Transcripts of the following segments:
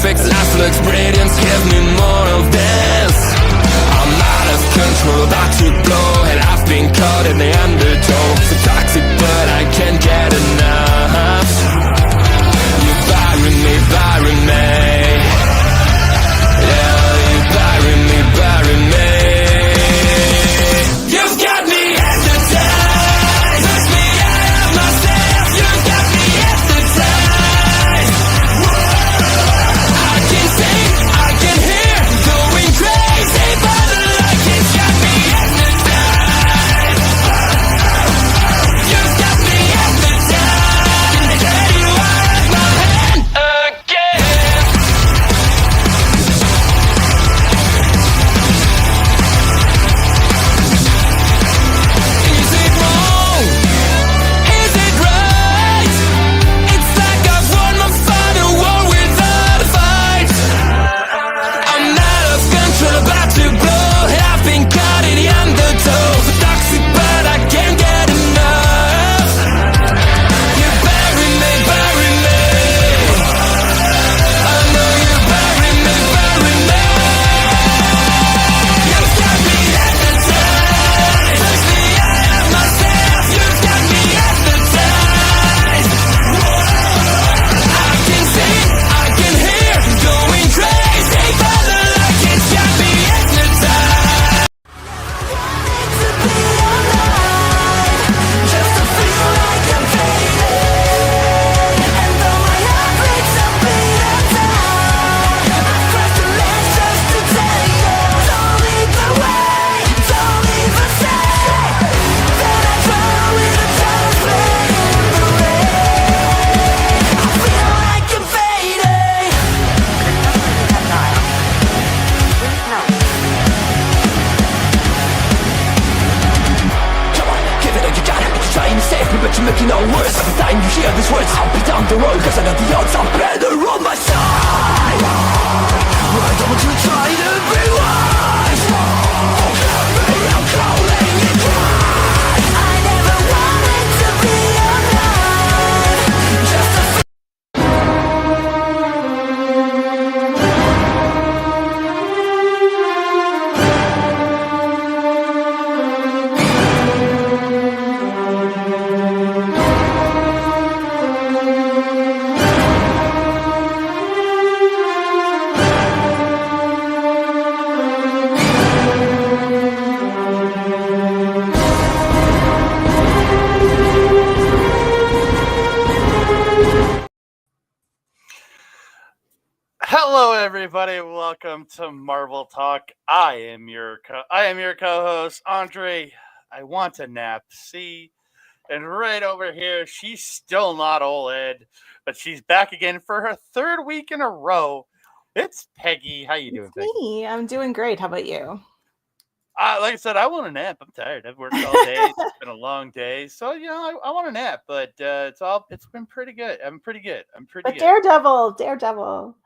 perfect life looks brilliant. Give me more of this. I'm out of control, about to blow, and I've been caught in the undertow. So toxic, but I can't get enough. You bury me, bury me. Yeah, you bury me, bury me. You've got me hypnotized. Push me out of myself. You've got me hypnotized. I can see, I can hear, going crazy, but the light has got me hypnotized. You've got me hypnotized. And get you out of my hand again. Is it wrong? Is it right? It's like I've won my final war without a fight. I'm out of control, about to blow, and I've been caught in the undertow. So toxic, but I can't get enough. You bury me, bury me. I know you bury me, bury me. You've got me hypnotized. Push me out of myself. You've got me hypnotized. I can see, I can hear, going crazy, but the light has got me hypnotized. To be alive, just to feel like I'm fading. And though my heart breaks a beat at time, I've crossed the ledge just to tell you, don't lead the way, don't leave a sign. Then I drown with a child's play in the rain. I feel like I'm fading. Come on, give it all you got. Trying to save me, but you're making all worse. Every time you hear these words, I'll be down the road, cause I got the odds are better on my side. Why don't you try to be wise? Maybe I'm calling it twice. I never wanted to be alive, just to Hello, everybody. Welcome to Marvel Talk. I am your co-host, Andre. I want a nap. See, and right over here, she's still not OLED, but she's back again for her third week in a row. It's Peggy. How you doing, Peggy? Me, I'm doing great. How about you? Like I said, I want a nap. I'm tired. I've worked all day. It's been a long day, so I want a nap. But it's been pretty good. I'm pretty good. But Daredevil.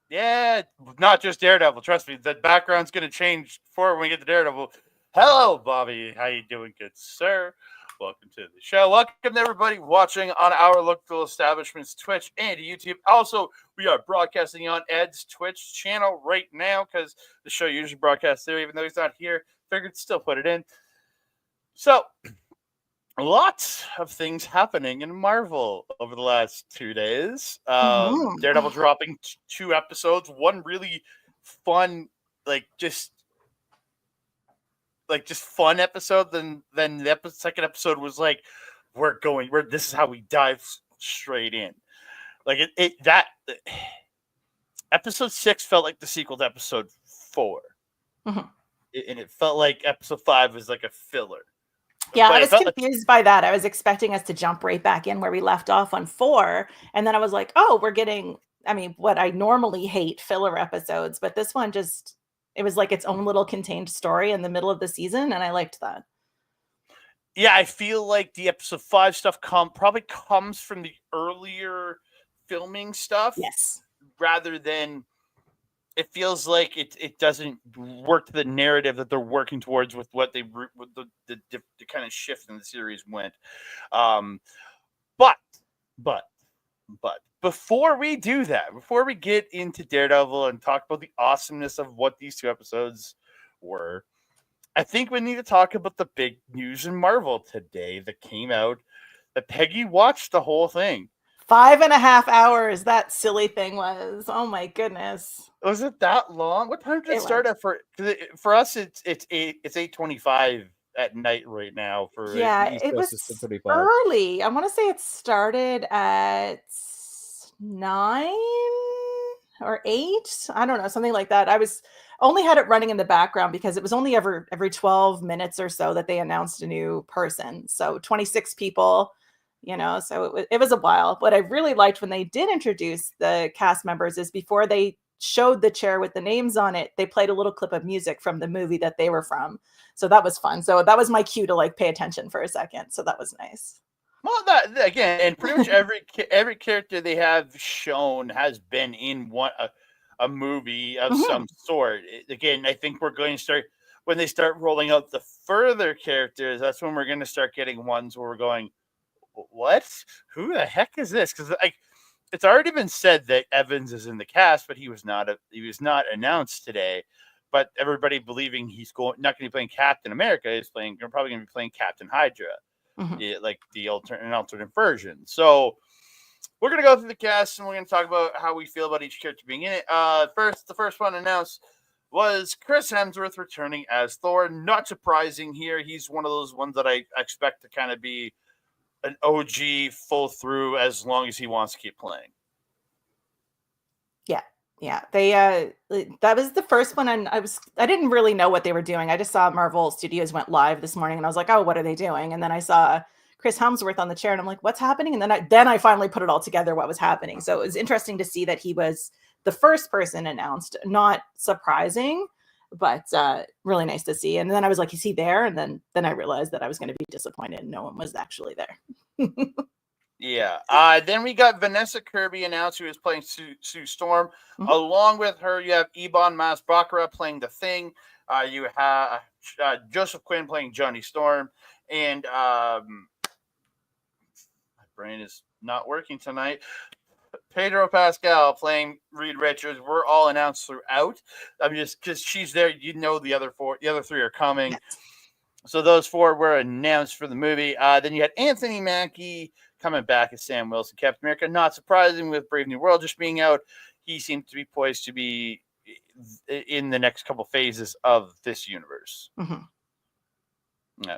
Yeah, not just Daredevil. Trust me, the background's going to change for when we get to Daredevil. Hello, Bobby. How you doing, good sir? Welcome to the show. Welcome to everybody watching on our local establishments, Twitch and YouTube. Also, we are broadcasting on Ed's Twitch channel right now because the show usually broadcasts there, even though he's not here. Figured still put it in. So, lots of things happening in Marvel over the last 2 days. Daredevil dropping 2 episodes. One really fun, just fun episode. Then the second episode was like, this is how we dive straight in. Episode 6 felt like the sequel to episode 4. Mm-hmm. And it felt like episode 5 was like a filler. Yeah, But I was confused by that. I was expecting us to jump right back in where we left off on 4. And then I was like, oh, we're getting, what I normally hate, filler episodes. But this one it was like its own little contained story in the middle of the season. And I liked that. Yeah, I feel like the episode 5 stuff probably comes from the earlier filming stuff. Yes. Rather than it feels like it doesn't work to the narrative that they're working towards with what they with the kind of shift in the series went. But before we do that, before we get into Daredevil and talk about the awesomeness of what these 2 episodes were, I think we need to talk about the big news in Marvel today that came out. That Peggy watched the whole thing. 5.5 hours that silly thing was. Oh my goodness. Was it that long? What time did it start at? For us, it's 8:25 at night right now. For Yeah, the East it Coast, was it's 10:35. early. I want to say it started at 9 or 8. I don't know, something like that. I was only had it running in the background because it was only every 12 minutes or so that they announced a new person. So 26 people, so it was a while. What I really liked when they did introduce the cast members is before they showed the chair with the names on it, they played a little clip of music from the movie that they were from. So that was fun. So that was my cue to like pay attention for a second. So that was nice. Well, that again, and pretty much every character they have shown has been in a movie of some sort. Again, I think we're going to start when they start rolling out the further characters. That's when we're going to start getting ones where we're going, what? Who the heck is this? Because it's already been said that Evans is in the cast, but he was not announced today. But everybody believing he's not going to be playing Captain America is probably going to be playing Captain Hydra. Like the alternate version. So we're going to go through the cast and we're going to talk about how we feel about each character being in it. The first one announced was Chris Hemsworth returning as Thor. Not surprising here. He's one of those ones that I expect to kind of be an OG full through as long as he wants to keep playing. Yeah, they that was the first one, and I didn't really know what they were doing. I just saw Marvel Studios went live this morning, and I was like, oh, what are they doing? And then I saw Chris Hemsworth on the chair, and I'm like, what's happening? And then I finally put it all together, what was happening. So it was interesting to see that he was the first person announced. Not surprising, but really nice to see. And then I was like, is he there? And then I realized that I was going to be disappointed, and no one was actually there. Yeah. Then we got Vanessa Kirby announced, who is playing Sue Storm. Along with her, you have Ebon Moss-Baccarat playing The Thing. You have Joseph Quinn playing Johnny Storm. And my brain is not working tonight. Pedro Pascal playing Reed Richards. We're all announced throughout. I'm just because she's there, the other three are coming. Yes. So those 4 were announced for the movie. Then you had Anthony Mackie coming back as Sam Wilson, Captain America. Not surprising with Brave New World just being out. He seems to be poised to be in the next couple phases of this universe. Yeah.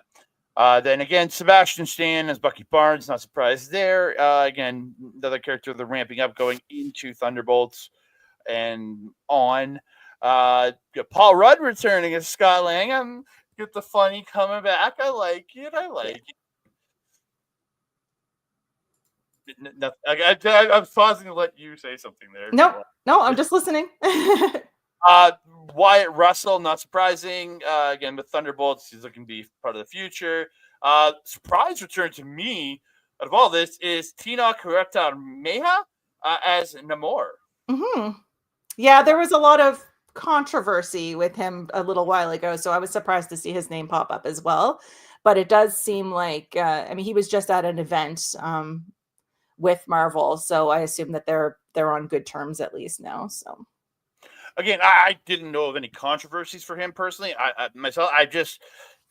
Then again, Sebastian Stan as Bucky Barnes. Not surprised there. Again, another character they're ramping up going into Thunderbolts and on. Paul Rudd returning as Scott Lang. Get the funny coming back. I like it. I'm pausing to let you say something there. No, I'm just listening. Wyatt Russell, not surprising. Again, with Thunderbolts, he's looking to be part of the future. Surprise return to me out of all this is Tinoch Huerta-Meja as Namor. Yeah, there was a lot of controversy with him a little while ago, so I was surprised to see his name pop up as well. But it does seem like, he was just at an event with Marvel, so I assume that they're on good terms at least now. So again, I didn't know of any controversies for him personally. I myself, it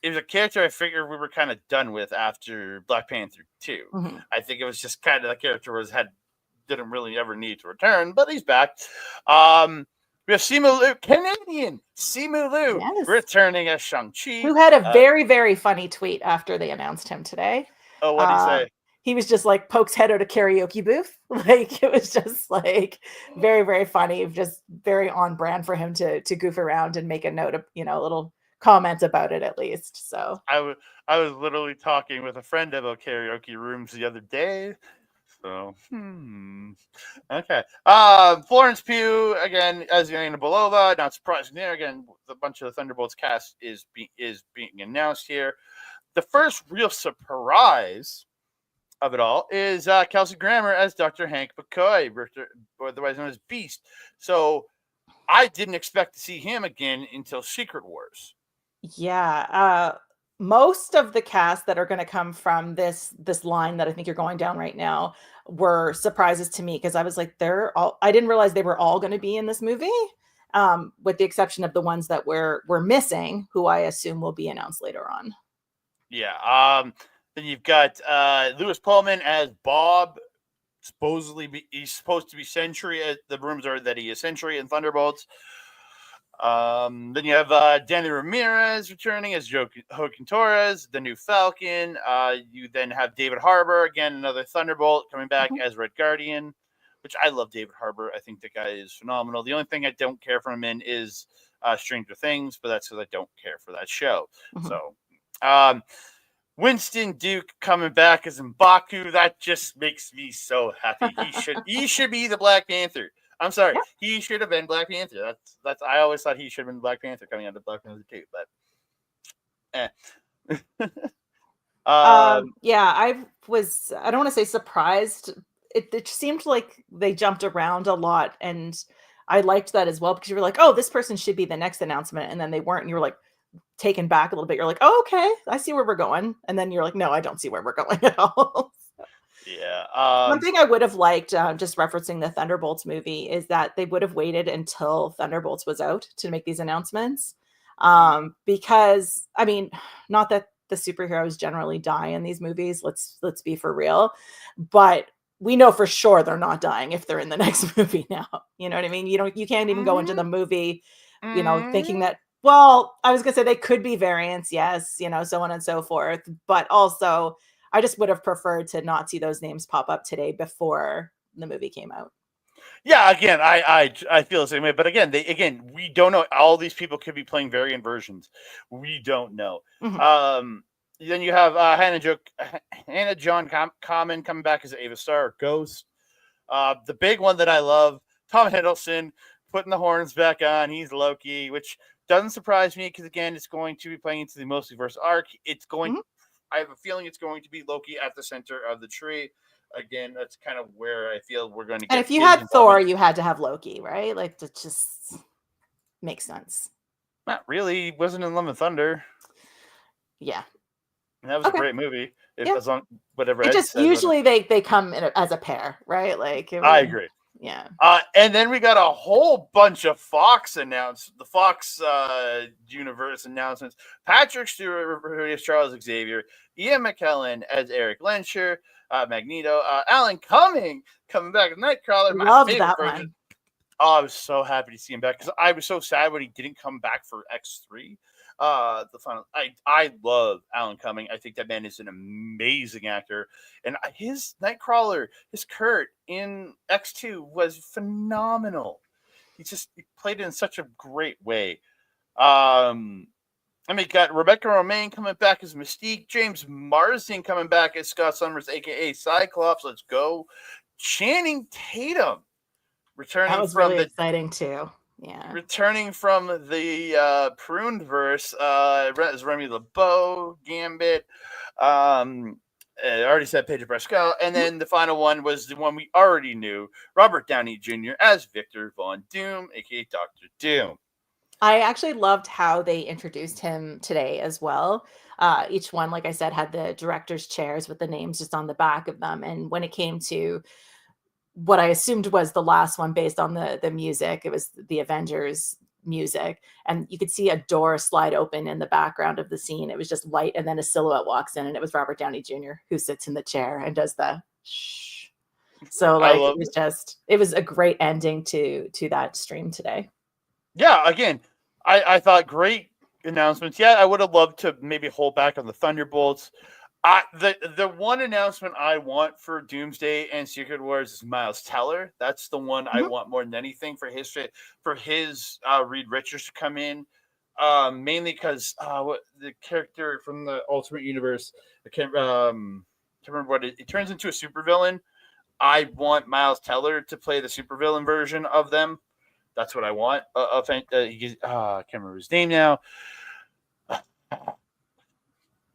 was a character I figured we were kind of done with after Black Panther 2. I think it was just kind of the character didn't really ever need to return, but he's back. We have Simu Liu, Canadian Simu Liu, yes, returning as Shang-Chi. Who had a very, very funny tweet after they announced him today. Oh, what did he say? He was just like pokes head at a karaoke booth. Like, it was just like very, very funny. Just very on brand for him to goof around and make a note of, a little comment about it at least. So I was literally talking with a friend about karaoke rooms the other day. So, okay. Florence Pugh, again, as Yelena Belova, not surprising there. Again, a bunch of the Thunderbolts cast is being announced here. The first real surprise of it all is Kelsey Grammer as Dr. Hank McCoy, otherwise known as Beast. So I didn't expect to see him again until Secret Wars. Yeah. Most of the cast that are going to come from this line that I think you're going down right now were surprises to me because I was like, I didn't realize they were all going to be in this movie, with the exception of the ones that we're missing, who I assume will be announced later on. Yeah. Then you've got Lewis Pullman as Bob. He's supposed to be Sentry. The rumors are that he is Sentry in Thunderbolts. Then you have Danny Ramirez returning as Joaquin Torres, the new Falcon. You then have David Harbour, again, another Thunderbolt, coming back as Red Guardian, which I love David Harbour. I think the guy is phenomenal. The only thing I don't care for him in is Stranger Things, but that's because I don't care for that show. So, Winston Duke coming back as M'Baku. That just makes me so happy. He should be the Black Panther. I'm sorry, he should have been Black Panther. That's I always thought he should have been Black Panther coming out of Black Panther 2, but I don't want to say surprised. It seemed like they jumped around a lot, and I liked that as well, because you were like, oh, this person should be the next announcement, and then they weren't, and you were like taken back a little bit. You're like, oh, okay, I see where we're going, and then you're like, no, I don't see where we're going at all. Yeah. One thing I would have liked, just referencing the Thunderbolts movie, is that they would have waited until Thunderbolts was out to make these announcements. Because, I mean, not that the superheroes generally die in these movies, let's be for real, but we know for sure they're not dying if they're in the next movie now. You know what I mean? You can't even go into the movie, thinking that, well, I was gonna say they could be variants, yes, so on and so forth, but also I just would have preferred to not see those names pop up today before the movie came out. Yeah, again, I feel the same way. But again, we don't know. All these people could be playing variant versions. We don't know. Then you have Hannah John Common coming back as Ava Star, Ghost. The big one that I love, Tom Hiddleston putting the horns back on. He's Loki, which doesn't surprise me because, again, it's going to be playing into the multiverse arc. It's going. I have a feeling it's going to be Loki at the center of the tree. Again, that's kind of where I feel we're going to get. And if you had Thor, you had to have Loki, right? Like, that just makes sense. Not really. He wasn't in Love and Thunder. Yeah. And that was a great movie. As long, whatever. It just usually they come in as a pair, right? Like, I agree. Yeah. And then we got a whole bunch of Fox announcements. The Fox universe announcements. Patrick Stewart as Charles Xavier. Ian McKellen as Eric Lensher. Magneto. Alan Cumming coming back as Nightcrawler. Loved that one. Oh, I was so happy to see him back because I was so sad when he didn't come back for X3. The final. I love Alan Cumming. I think that man is an amazing actor, and his Nightcrawler, his Kurt in X2 was phenomenal. He played it in such a great way. Got Rebecca Romaine coming back as Mystique, James Marsden coming back as Scott Summers, aka Cyclops. Let's go. Channing Tatum returning. That was really exciting too. Yeah. Returning from the pruned verse is Remy LeBeau, Gambit. I already said Pedro Pascal. And then the final one was the one we already knew, Robert Downey Jr. as Victor Von Doom, a.k.a. Dr. Doom. I actually loved how they introduced him today as well. Each one, like I said, had the director's chairs with the names just on the back of them. And when it came to what I assumed was the last one based on the music, it was the Avengers music. And you could see a door slide open in the background of the scene. It was just light, and then a silhouette walks in, and it was Robert Downey Jr. who sits in the chair and does the shh. So like it was a great ending to that stream today. Yeah, again, I thought great announcements. Yeah, I would have loved to maybe hold back on the Thunderbolts. The one announcement I want for Doomsday and Secret Wars is Miles Teller. That's the one I want more than anything for his Reed Richards to come in. Mainly because the character from the Ultimate Universe, I can't remember what it turns into a supervillain. I want Miles Teller to play the supervillain version of them. That's what I want. I can't remember his name now.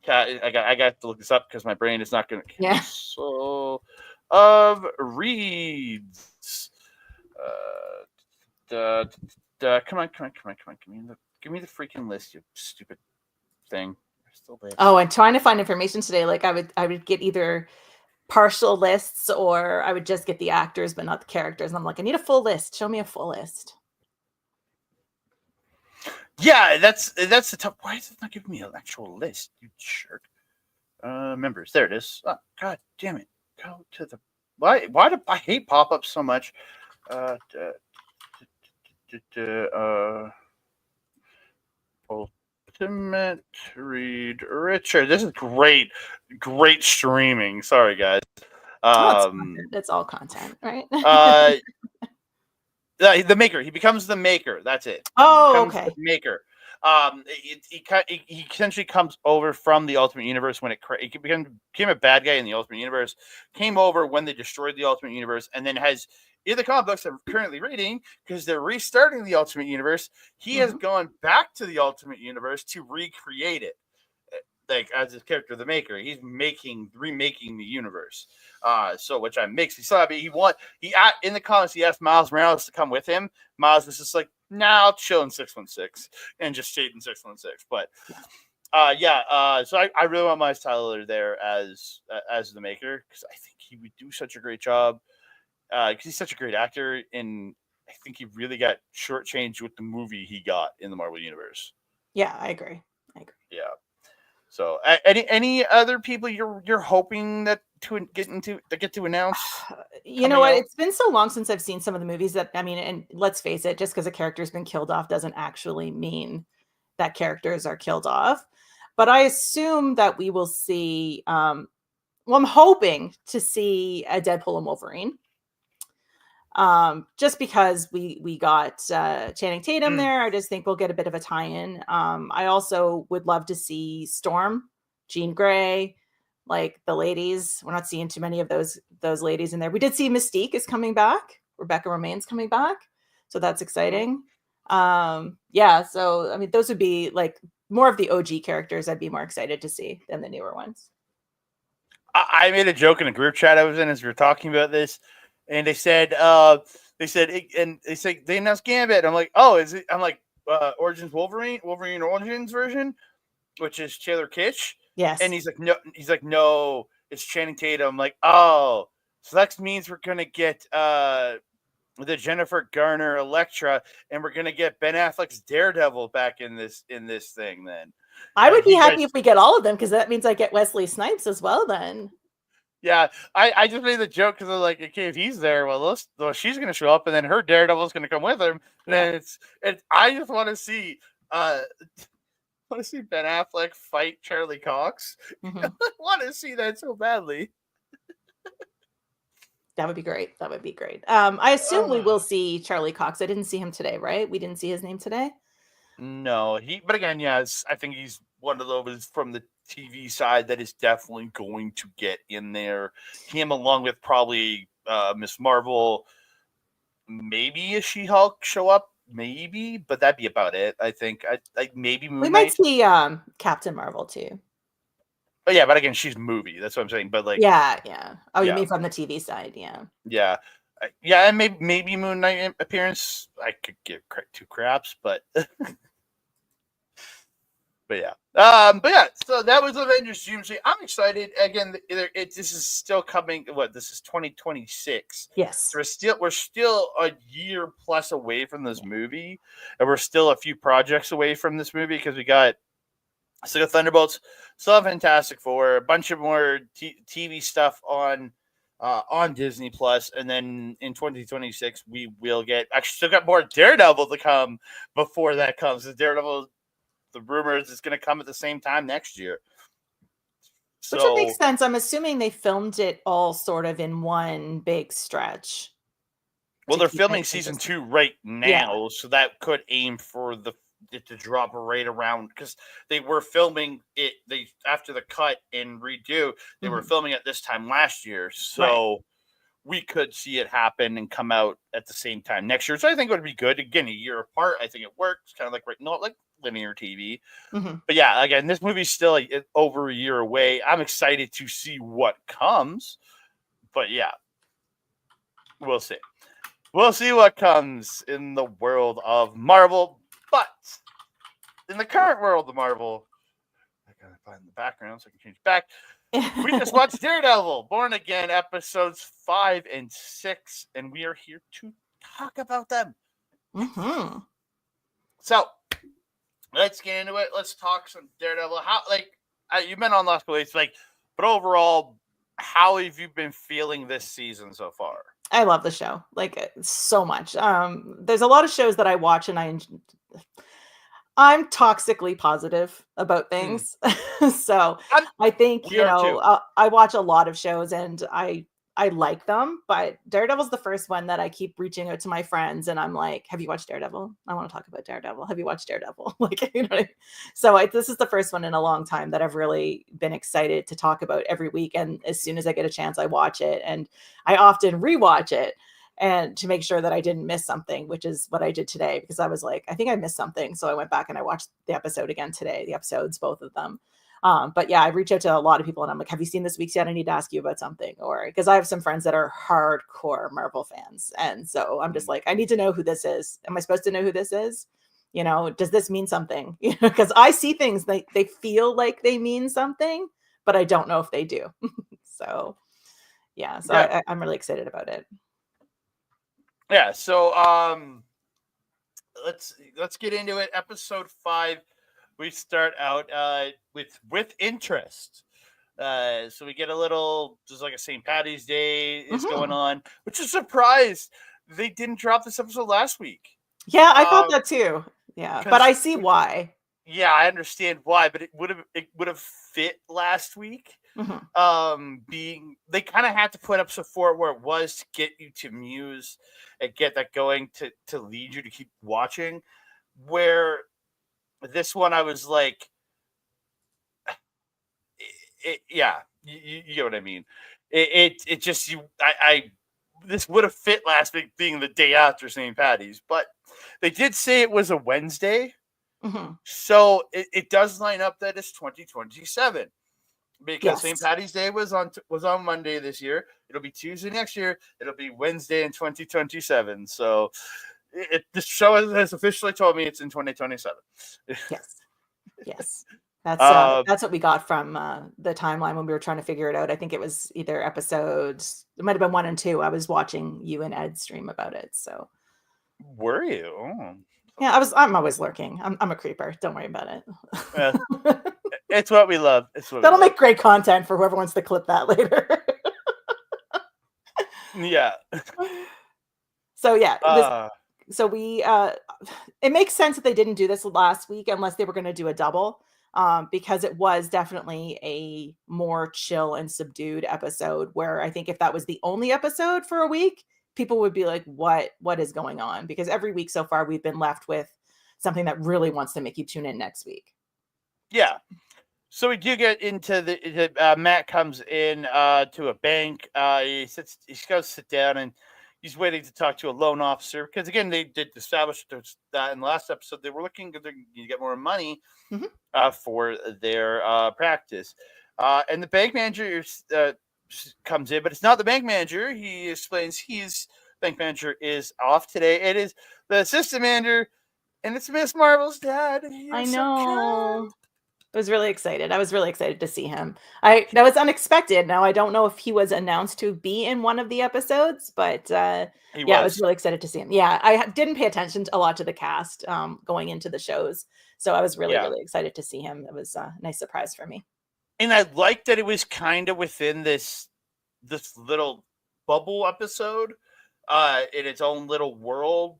I got to look this up because my brain is not going to. Yeah. So, of Reeds. Come on. Give me the freaking list, you stupid thing. Oh, and trying to find information today. Like I would get either partial lists, or I would just get the actors but not the characters. And I'm like, I need a full list. Show me a full list. Yeah, that's the tough. Why is it not giving me an actual list? You jerk. Members. There it is. Oh, God damn it. Go to the. Why do I hate pop-ups so much? Ultimate Read Richard. This is great streaming. Sorry, guys. It's all content, right? The maker. He becomes the maker. That's it. Oh, okay. The maker. He essentially comes over from the Ultimate Universe when it became a bad guy in the Ultimate Universe. Came over when they destroyed the Ultimate Universe, and then has in the comic books I'm currently reading, because they're restarting the Ultimate Universe. He has gone back to the Ultimate Universe to recreate it. Like as his character, the Maker, he's remaking the universe. So which makes me sad. But in the comics, he asked Miles Morales to come with him. Miles was just like, "Nah, I'll chill in 616," and just stayed in 616. But so I really want Miles Tyler there as the Maker, because I think he would do such a great job. Because he's such a great actor, and I think he really got shortchanged with the movie he got in the Marvel Universe. Yeah, I agree. Yeah. So, any other people you're hoping that get to announce? You know what? It's been so long since I've seen some of the movies that, I mean, and let's face it, just because a character's been killed off doesn't actually mean that characters are killed off. But I assume that we will see. Well, I'm hoping to see a Deadpool and Wolverine. Just because we got Channing Tatum there, I just think we'll get a bit of a tie-in. I also would love to see Storm, Jean Grey, like the ladies. We're not seeing too many of those ladies in there. We did see Mystique is coming back. Rebecca Romijn's coming back, so that's exciting. Yeah, so I mean, those would be like more of the OG characters I'd be more excited to see than the newer ones. I made a joke in a group chat I was in as we were talking about this. And they said, they announced Gambit. I'm like, oh, is it? I'm like, Origins Wolverine Origins version, which is Taylor Kitsch. Yes. And he's like, no, it's Channing Tatum. I'm like, oh, so that means we're gonna get the Jennifer Garner Elektra, and we're gonna get Ben Affleck's Daredevil back in this thing. Then I would be happy if we get all of them, because that means I get Wesley Snipes as well. Then. Yeah, I just made the joke because I'm like, okay, if he's there, well, she's going to show up, and then her Daredevil's going to come with him. And then I just want to see Ben Affleck fight Charlie Cox. Mm-hmm. I want to see that so badly. That would be great. I assume we will see Charlie Cox. I didn't see him today, right? We didn't see his name today. No, but again, yes, I think he's one of those from the TV side that is definitely going to get in there. Him along with probably Miss Marvel, maybe a She-Hulk show up, maybe, but that'd be about it. I think maybe Moon we Knight. Might see Captain Marvel too. But yeah, but again, she's movie. That's what I'm saying. But like, yeah. Oh, you mean from the TV side? Yeah. Yeah, and maybe Moon Knight appearance. I could give two craps, but. But yeah, so that was Avengers Doomsday. I'm excited. Again, this is still coming. This is 2026. Yes. So we're still a year plus away from this movie, and we're still a few projects away from this movie, because we got Thunderbolts, still have Fantastic Four, a bunch of more TV stuff on Disney Plus, and then in 2026 we will get still got more Daredevil to come before that comes. The Daredevil. The rumors is going to come at the same time next year. Which would make sense. I'm assuming they filmed it all sort of in one big stretch. Well, they're filming season 2 right now, so that could aim for it to drop right around, because they were filming it. After the cut and redo, they were filming it this time last year, so we could see it happen and come out at the same time next year. So I think it would be good. Again, a year apart, I think it works. Kind of like not like linear TV. But yeah, again, this movie's still over a year away. I'm excited to see what comes. But yeah, we'll see. We'll see what comes in the world of Marvel. But in the current world of Marvel, I gotta find the background so I can change back. We just watched Daredevil, Born Again, episodes 5 and 6, and we are here to talk about them. Mm-hmm. So, let's get into it. Let's talk some Daredevil. How, you've been on last couple weeks, but overall, how have you been feeling this season so far? I love the show, so much. There's a lot of shows that I watch and I'm toxically positive about things. So I think, We are too. I watch a lot of shows and I like them, but Daredevil's the first one that I keep reaching out to my friends and I'm like, have you watched Daredevil? I want to talk about Daredevil. Have you watched Daredevil? So this is the first one in a long time that I've really been excited to talk about every week. And as soon as I get a chance, I watch it, and I often rewatch it and to make sure that I didn't miss something, which is what I did today, because I was like, I think I missed something. So I went back and I watched the episode again today, the episodes, both of them. But yeah, I reach out to a lot of people and I'm like, have you seen this week's yet? I need to ask you about something. Or because I have some friends that are hardcore Marvel fans. And so I'm just like, I need to know who this is. Am I supposed to know who this is? Does this mean something? Because I see things, they feel like they mean something, but I don't know if they do. So yeah, so Yeah. I'm really excited about it. Yeah, so let's get into it. Episode 5, we start out with interest. So we get a little, just like a St. Patty's Day is going on, which is surprised they didn't drop this episode last week. Yeah, I thought that too. Yeah, but I see why. Yeah, I understand why, but it would have fit last week. Being they kind of had to put up support where it was to get you to muse and get that going to lead you to keep watching. Where this one, I was like, yeah, you get what I mean. It just this would have fit last week being the day after St. Patty's, but they did say it was a Wednesday, so it does line up that it's 2027. Because St. Patty's Day was on Monday this year. It'll be Tuesday next year. It'll be Wednesday in 2027. So the show has officially told me it's in 2027. Yes. That's what we got from the timeline when we were trying to figure it out. I think it was either episodes. It might have been 1 and 2. I was watching you and Ed stream about it. So were you? Oh. Yeah, I'm always lurking. I'm a creeper. Don't worry about it. It's what we love. That'll make great content for whoever wants to clip that later. Yeah. So yeah, so we it makes sense that they didn't do this last week unless they were going to do a double, because it was definitely a more chill and subdued episode, where I think if that was the only episode for a week, people would be like, what is going on? Because every week so far we've been left with something that really wants to make you tune in next week. Yeah. So we do get into the Matt comes in to a bank. He goes sit down and he's waiting to talk to a loan officer, because again, they did establish that in the last episode they were looking to get more money for their practice. And the bank manager comes in, but it's not the bank manager. He explains bank manager is off today. It is the assistant manager, and it's Miss Marvel's dad. I know. I was really excited. I was really excited to see him. That was unexpected. Now, I don't know if he was announced to be in one of the episodes, but I was really excited to see him. Yeah, I didn't pay attention a lot to the cast going into the shows, so I was really, really excited to see him. It was a nice surprise for me. And I liked that it was kind of within this little bubble episode, in its own little world.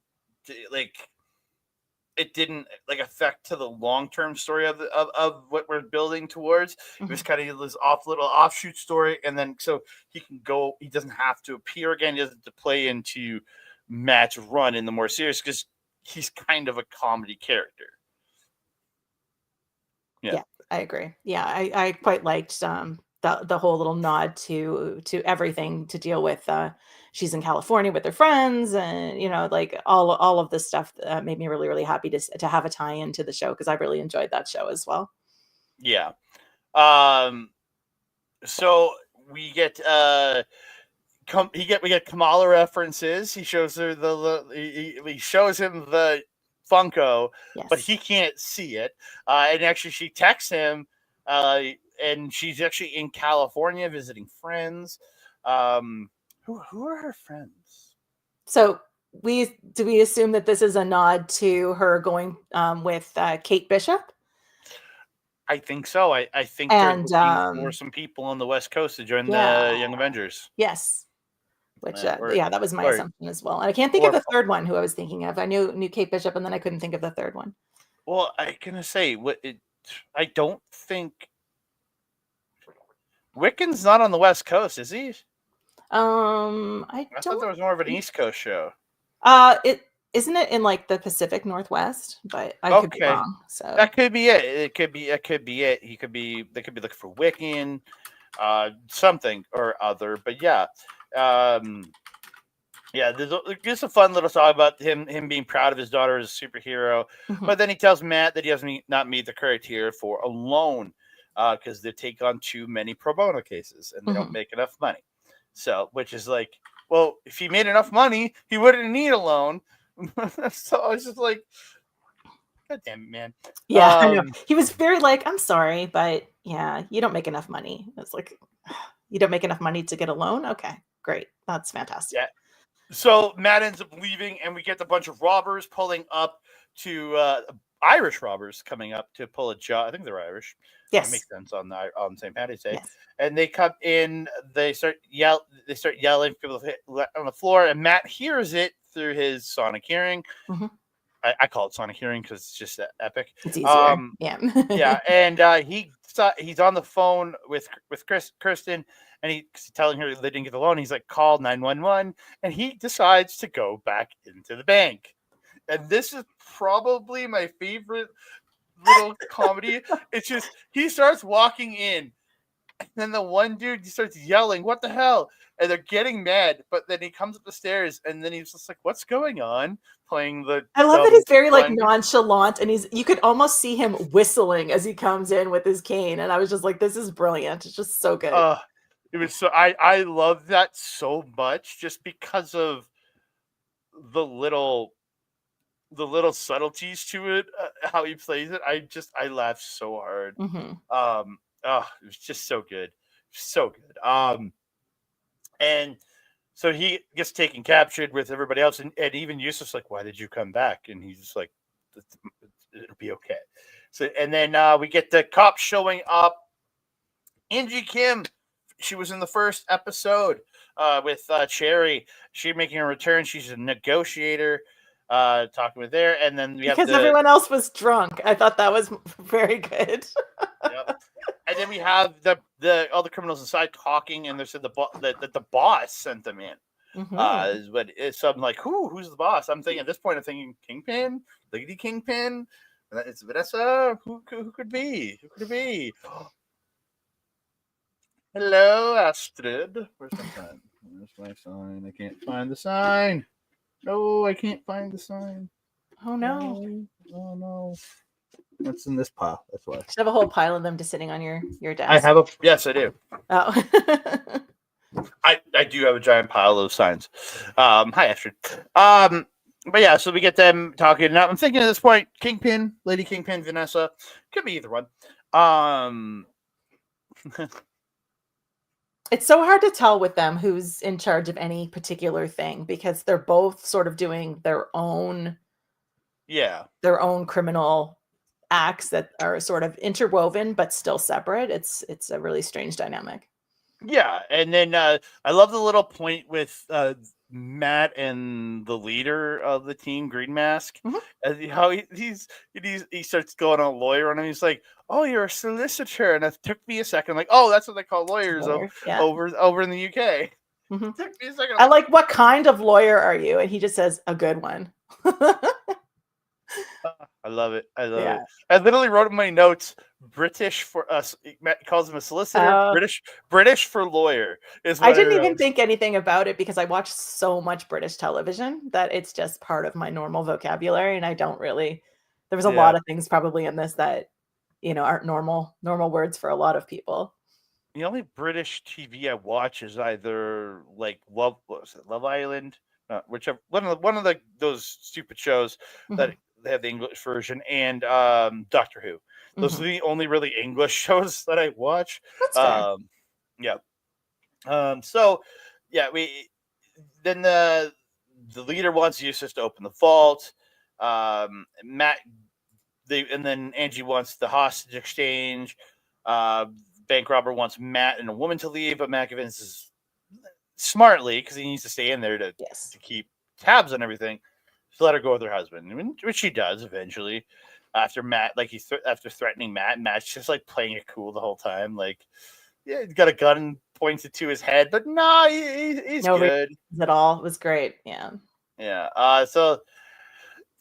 It didn't affect to the long-term story of what we're building towards. It was kind of this little offshoot story, and then so he can go. He doesn't have to appear again. He doesn't have to play into Matt's run in the more serious, because he's kind of a comedy character. Yeah, I agree. Yeah, I quite liked the whole little nod to everything to deal with. She's in California with her friends, and all of this stuff made me really, really happy to have a tie-in to the show, because I really enjoyed that show as well. Yeah. So we get we get Kamala references. He shows her he shows him the Funko, but he can't see it. And actually, she texts him and she's actually in California visiting friends. Who are her friends? So we assume that this is a nod to her going with Kate Bishop? I think so. I think they're And looking for some people on the West Coast to join the Young Avengers. yes. Which Or that was my or assumption as well. And I can't think of the third one who I was thinking of. I knew Kate Bishop, and then I couldn't think of the third one. well, I gonna say I don't think Wiccan's not on the West Coast, is he? I thought there was more of an East Coast show. It isn't it in like the Pacific Northwest, but I could be wrong. So that could be it. It could be it. They could be looking for Wiccan, something or other. But yeah, there's just a fun little song about him being proud of his daughter as a superhero. But then he tells Matt that he does not meet the criteria for a loan because they take on too many pro bono cases and they don't make enough money. So, which is like, well, if he made enough money, he wouldn't need a loan. So I was just like, God damn it, man. Yeah, I know. He was very like, I'm sorry, but yeah, you don't make enough money. It's like, you don't make enough money to get a loan? Okay, great. That's fantastic. Yeah. So Matt ends up leaving, and we get a bunch of robbers pulling up to Irish robbers coming up to pull a job. I think they're Irish. Yes, that makes sense on St. Patty's Day. Yes. And they come in. They start yelling. People on the floor, and Matt hears it through his sonic hearing. I call it sonic hearing because it's just epic. It's easier. Yeah, and he's on the phone with Kirsten, and he's telling her they didn't get the loan. He's like, call 911, and he decides to go back into the bank. And this is probably my favorite little comedy. It's just he starts walking in, and then the one dude starts yelling, "What the hell?" And they're getting mad. But then he comes up the stairs, and then he's just like, "What's going on?" Playing the. I love that he's very like nonchalant, and you could almost see him whistling as he comes in with his cane. And I was just like, "This is brilliant! It's just so good." It was so I love that so much just because of the little subtleties to it, how he plays it. I laughed so hard. It was just so good. And so he gets taken captured with everybody else, and even Yusuf's like, why did you come back? And he's just like, it'll be okay. So, and then we get the cops showing up. Angie Kim, she was in the first episode with Cherry. She's making a return. She's a negotiator. Talking with there, and then because everyone else was drunk. I thought that was very good. Yep. And then we have the all the criminals inside talking, and they said the boss sent them in. So I'm like, who's the boss? I'm thinking at this point, I'm thinking Kingpin, Lady Kingpin. It's Vanessa. Who could be? Who could it be? Hello, Astrid. Where's my sign? Where's my sign? I can't find the sign. No, I can't find the sign. Oh no! Oh no! What's in this pile? That's why. You should have a whole pile of them just sitting on your desk. I have yes, I do. Oh. I do have a giant pile of signs. Hi, Astrid. But yeah, so we get them talking. Now I'm thinking at this point, Kingpin, Lady Kingpin, Vanessa, could be either one. It's so hard to tell with them who's in charge of any particular thing because they're both sort of doing their own criminal acts that are sort of interwoven but still separate. It's a really strange dynamic. Yeah, and then I love the little point with Matt and the leader of the team, Green Mask, how he starts going on a lawyer on him. He's like, "Oh, you're a solicitor," and it took me a second. Like, oh, that's what they call lawyers over in the UK. Took me a second. I like, what kind of lawyer are you? And he just says, a good one. I love it. I love it. I literally wrote in my notes, British for us. Matt calls him a solicitor. British for lawyer. I didn't even think anything about it because I watch so much British television that it's just part of my normal vocabulary. And I don't really, there was a lot of things probably in this that, aren't normal words for a lot of people. The only British TV I watch is either like Love Island, whichever one of those stupid shows that they have the English version, and Doctor Who. Those Mhm. are the only really English shows that I watch. That's fair. Yeah. So yeah, we then the leader wants Yusuf to open the vault. Matt and then Angie wants the hostage exchange. Uh, Bank robber wants Matt and a woman to leave, but Matt convinces smartly because he needs to stay in there to Yes. keep tabs on everything. To let her go with her husband, which she does eventually. After Matt, after threatening Matt's just like playing it cool the whole time. Like, yeah, he's got a gun and points it to his head, but nah, he's No good. reasons at all. It was great. Yeah. Yeah. So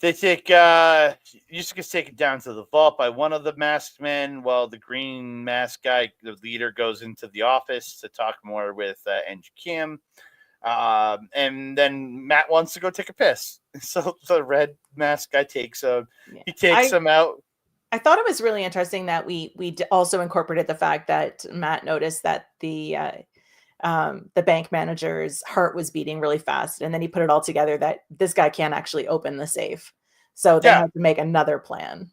they take Yusuf gets taken down to the vault by one of the masked men, while the green mask guy, the leader, goes into the office to talk more with Angie Kim. And then Matt wants to go take a piss. So the red mask guy takes him. Yeah. He takes him out. I thought it was really interesting that we also incorporated the fact that Matt noticed that the bank manager's heart was beating really fast, and then he put it all together that this guy can't actually open the safe, so they Yeah. had to make another plan.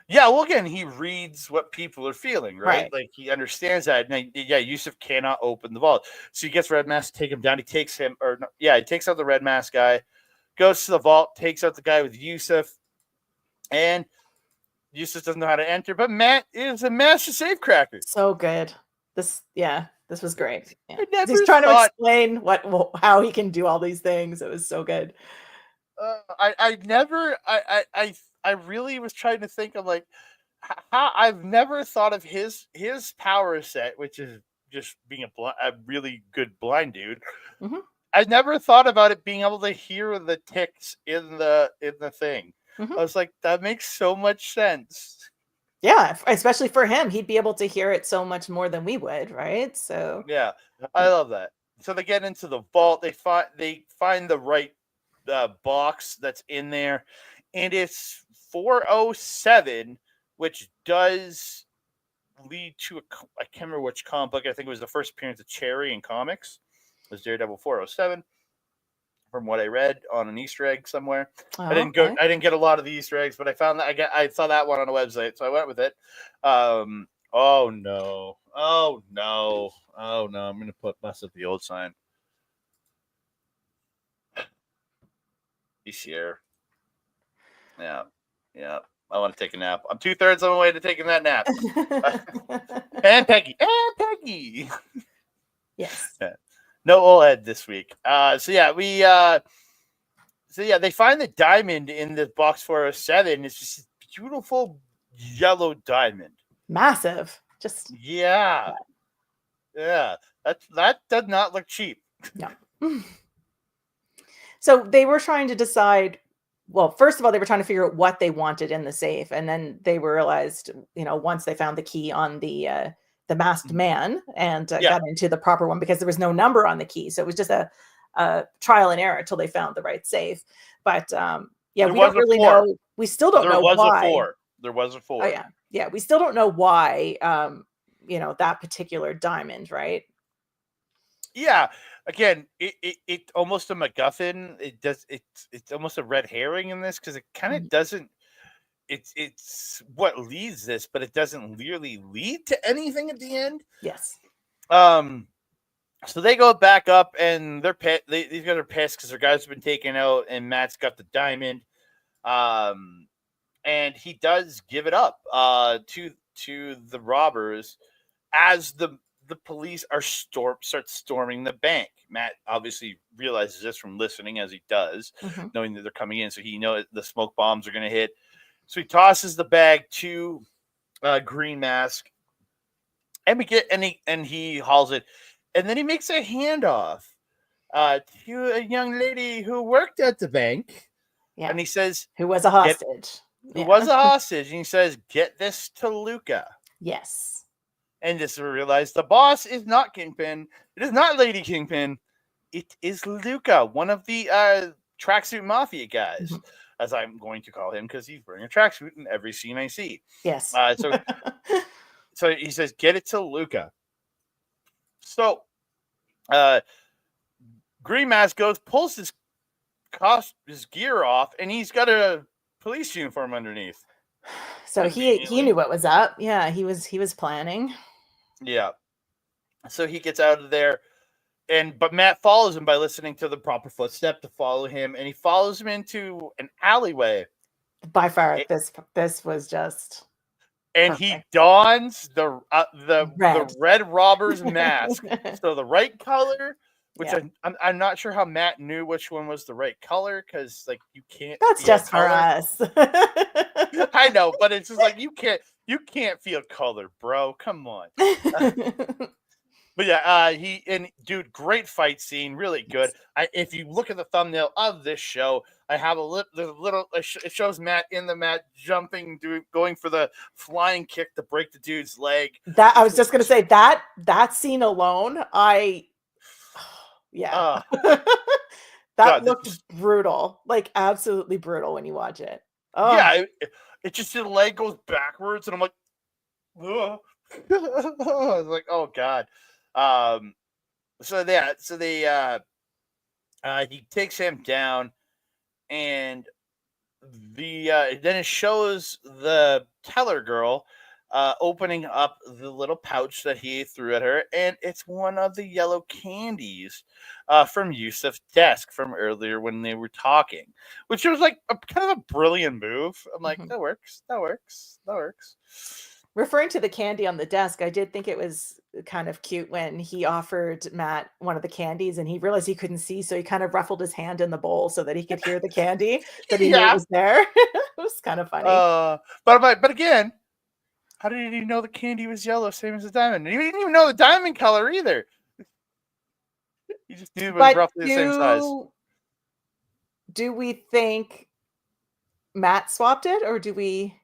Yeah, well, again, he reads what people are feeling, right? Right. Like he understands that. And yeah, Yusuf cannot open the vault, so he gets Red Mask to take him down. He takes him, he takes out the Red Mask guy, goes to the vault, takes out the guy with Yusuf, and Yusuf doesn't know how to enter. But Matt is a master safecracker. So good. This was great. Yeah. I never He's trying to thought- explain how he can do all these things. It was so good. I really was trying to think of like how I've never thought of his power set, which is just being a really good blind dude. Mhm. I never thought about it being able to hear the ticks in the thing. Mhm. I was like, that makes so much sense. Yeah, especially for him, he'd be able to hear it so much more than we would, right? So Yeah, I love that. So they get into the vault. They find the right box that's in there, and it's 407, which does lead to I can't remember which comic book. I think it was the first appearance of Cherry in comics. It was Daredevil 407, from what I read on an Easter egg somewhere. I didn't get a lot of the Easter eggs, but I found that I saw that one on a website, so I went with it. Oh no! I'm gonna mess up the old sign. He's here. Yeah. I want to take a nap. I'm 2/3 on the way to taking that nap. And Peggy. Yes. Yeah. No OLED this week. They find the diamond in the box 407. It's just a beautiful yellow diamond. Massive. Just Yeah. That does not look cheap. no. So they were trying to decide. Well, first of all, they were trying to figure out what they wanted in the safe, and then they realized, once they found the key on the masked man and got into the proper one, because there was no number on the key, so it was just a trial and error until they found the right safe. But we don't really know. We still don't know why. There was a 4. Oh yeah. We still don't know why. That particular diamond, right? Yeah. Again, it almost a MacGuffin. It's almost a red herring in this because it kind of doesn't. It's what leads this, but it doesn't really lead to anything at the end. Yes. So they go back up and they're pissed. These guys are pissed because their guys have been taken out, and Matt's got the diamond. And he does give it up to the robbers as the police start storming the bank. Matt obviously realizes this from listening, as he does, knowing that they're coming in. So he knows the smoke bombs are going to hit. So he tosses the bag to Green Mask, and he hauls it, and then he makes a handoff to a young lady who worked at the bank. Yeah. And he says, who was a hostage. And he says, get this to Luca. Yes. And just realize the boss is not Kingpin. It is not Lady Kingpin. It is Luca, one of the tracksuit mafia guys, as I'm going to call him, because he's wearing a tracksuit in every scene I see. Yes. So he says, get it to Luca. So Green Mask pulls his gear off, and he's got a police uniform underneath. So he conveniently. knew what was up. Yeah, he was planning. Yeah. So he gets out of there, but Matt follows him by listening to the proper footstep to follow him, and he follows him into an alleyway. By far, It- this was just and he perfect. dons the Red. red robber's mask, so the right color. Which Yeah. I'm not sure how Matt knew which one was the right color, because like you can't. That's feel just for color. us. I know, but it's just like you can't feel color, bro. Come on. But yeah, dude, great fight scene, really good. If you look at the thumbnail of this show, I have it shows Matt in the mat jumping, going for the flying kick to break the dude's leg. That I was just gonna say that scene alone, yeah. That God, looked brutal, like absolutely brutal when you watch it. Oh, yeah, it just the leg goes backwards, and I'm like, ugh. I was like, oh god. So he takes him down, and then it shows the teller girl opening up the little pouch that he threw at her, and it's one of the yellow candies from Yusuf's desk from earlier when they were talking, which was like a kind of a brilliant move. I'm like, that works. referring to the candy on the desk, I did think it was kind of cute when he offered Matt one of the candies and he realized he couldn't see, so he kind of ruffled his hand in the bowl so that he could hear the candy that he knew Yeah. was there. It was kind of funny. But again, how did he know the candy was yellow, same as the diamond? He didn't even know the diamond color either. He just knew it was But roughly the same size. do we think Matt swapped it, or do we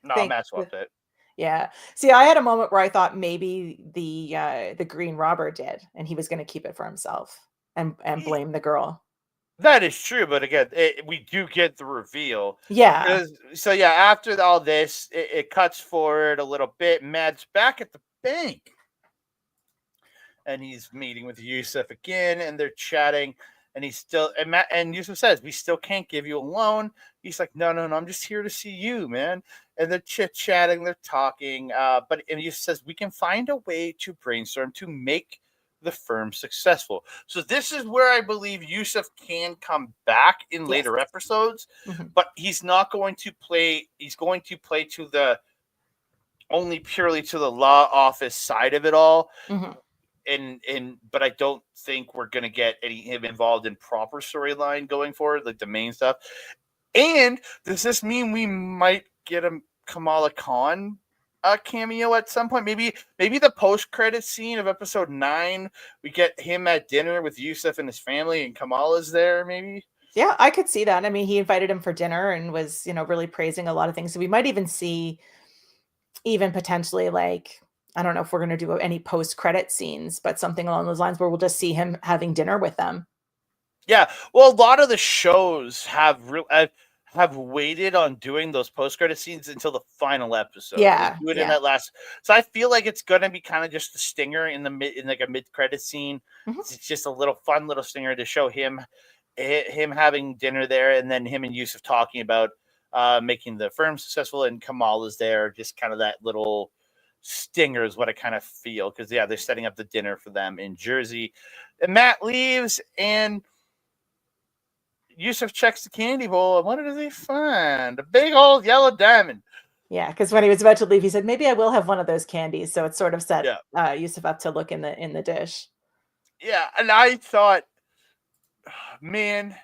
No, think Matt swapped it. Yeah. See, I had a moment where I thought maybe the green robber did, and he was going to keep it for himself and blame the girl. That is true, but again, we do get the reveal. Yeah. So yeah, after all this, it cuts forward a little bit. Matt's back at the bank, and he's meeting with Yusuf again, and they're chatting. And Yusuf says, "We still can't give you a loan." He's like, "No, I'm just here to see you, man." And they're chit-chatting, they're talking. And Yusuf says, "We can find a way to brainstorm to make the firm successful." So this is where I believe Yusuf can come back in later episodes, but he's not going to play. He's going to play to the only purely to the law office side of it all. But I don't think we're gonna get him involved in proper storyline going forward, like the main stuff. And does this mean we might get a Kamala Khan cameo at some point? Maybe the post-credit scene of episode 9, we get him at dinner with Yusuf and his family, and Kamala's there. Maybe. Yeah, I could see that. I mean, he invited him for dinner and was, really praising a lot of things. So we might even see, even potentially, like, I don't know if we're going to do any post-credit scenes, but something along those lines where we'll just see him having dinner with them. Yeah, well, a lot of the shows have waited on doing those post-credit scenes until the final episode. Yeah, They do it in that last. So I feel like it's gonna be kind of just the stinger in like a mid-credit scene. It's just a little fun little stinger to show him having dinner there, and then him and Yusuf talking about making the firm successful, and Kamala's there, just kind of that little stinger is what I kind of feel, because they're setting up the dinner for them in Jersey, and Matt leaves, and Yusuf checks the candy bowl, and what does he find? A big old yellow diamond. Yeah, because when he was about to leave, he said, "Maybe I will have one of those candies." So it sort of set Yusuf up to look in the dish. Yeah, and I thought, man,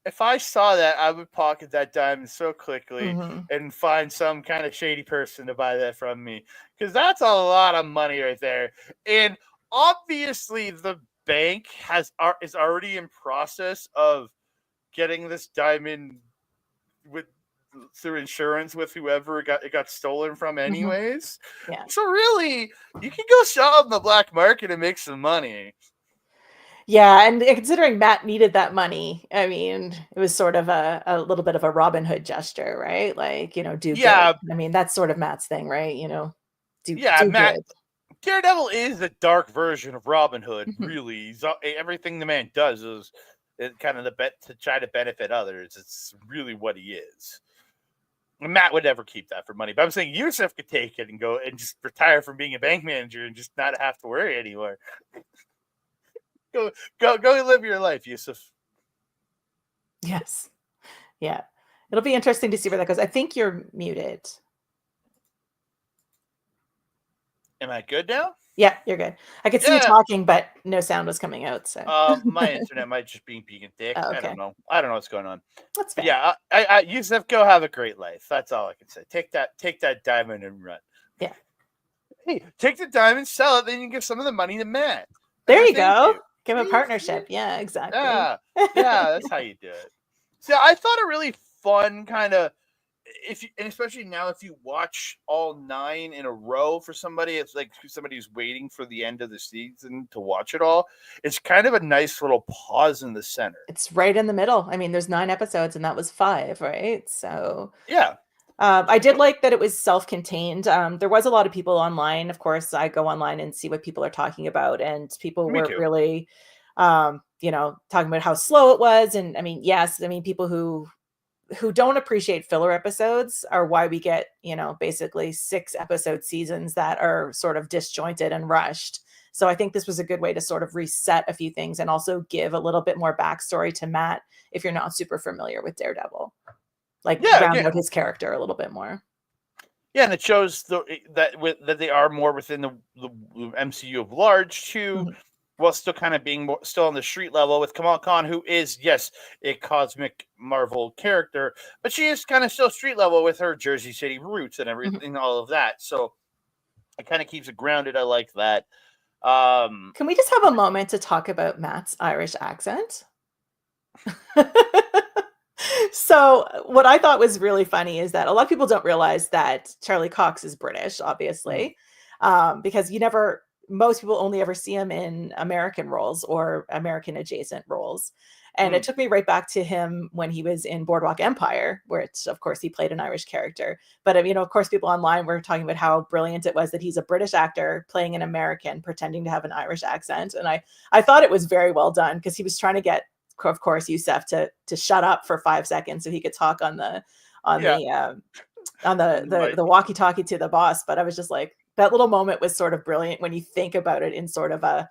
if I saw that, I would pocket that diamond so quickly and find some kind of shady person to buy that from me, because that's a lot of money right there. And obviously, the bank is already in process of getting this diamond through insurance with whoever it got stolen from anyways. Yeah. So really, you can go sell it in the black market and make some money. Yeah, and considering Matt needed that money, I mean, it was sort of a little bit of a Robin Hood gesture, right? Like, do good. I mean, that's sort of Matt's thing, right? Do Matt, good. Daredevil is a dark version of Robin Hood, really. He's everything the man does is kind of to try to benefit others. It's really what he is. Matt would never keep that for money, but I'm saying Yusuf could take it and go and just retire from being a bank manager and just not have to worry anymore. Go live your life, Yusuf. Yes. Yeah. It'll be interesting to see where that goes. I think you're muted. Am I good now? Yeah, you're good. I could see you talking, but no sound was coming out. So my internet might just be being a dick. Oh, I okay. don't know. I don't know what's going on. That's But fair. yeah, I Yusuf, go have a great life. That's all I can say. Take that diamond and run. Yeah. Hey, take the diamond, sell it, then you give some of the money to Matt. There you go. You. Give a partnership. Yeah, exactly. Yeah, that's how you do it. So I thought a really fun kind of, and especially now if you watch all 9 in a row for somebody, it's like somebody who's waiting for the end of the season to watch it all. It's kind of a nice little pause in the center. It's right in the middle. I mean, there's 9 episodes and that was 5, right? So yeah. I did like that it was self-contained. There was a lot of people online. Of course, I go online and see what people are talking about, and people were really, talking about how slow it was. And I mean, yes, I mean, people who don't appreciate filler episodes are why we get, basically 6 episode seasons that are sort of disjointed and rushed. So I think this was a good way to sort of reset a few things and also give a little bit more backstory to Matt if you're not super familiar with Daredevil. Round out his character a little bit more. Yeah, and it shows that they are more within the MCU of large too, Mm-hmm. while still kind of being still on the street level with Kamala Khan, who is, yes, a cosmic Marvel character, but she is kind of still street level with her Jersey City roots and everything, all of that. So it kind of keeps it grounded. I like that. Can we just have a moment to talk about Matt's Irish accent? So what I thought was really funny is that a lot of people don't realize that Charlie Cox is British, obviously, because most people only ever see him in American roles or American adjacent roles. And it took me right back to him when he was in Boardwalk Empire, where of course, he played an Irish character. But, of course, people online were talking about how brilliant it was that he's a British actor playing an American, pretending to have an Irish accent. And I thought it was very well done because he was trying to get, of course, Yusuf to shut up for 5 seconds so he could talk on the walkie-talkie to the boss. But I was just like, that little moment was sort of brilliant when you think about it in sort of a,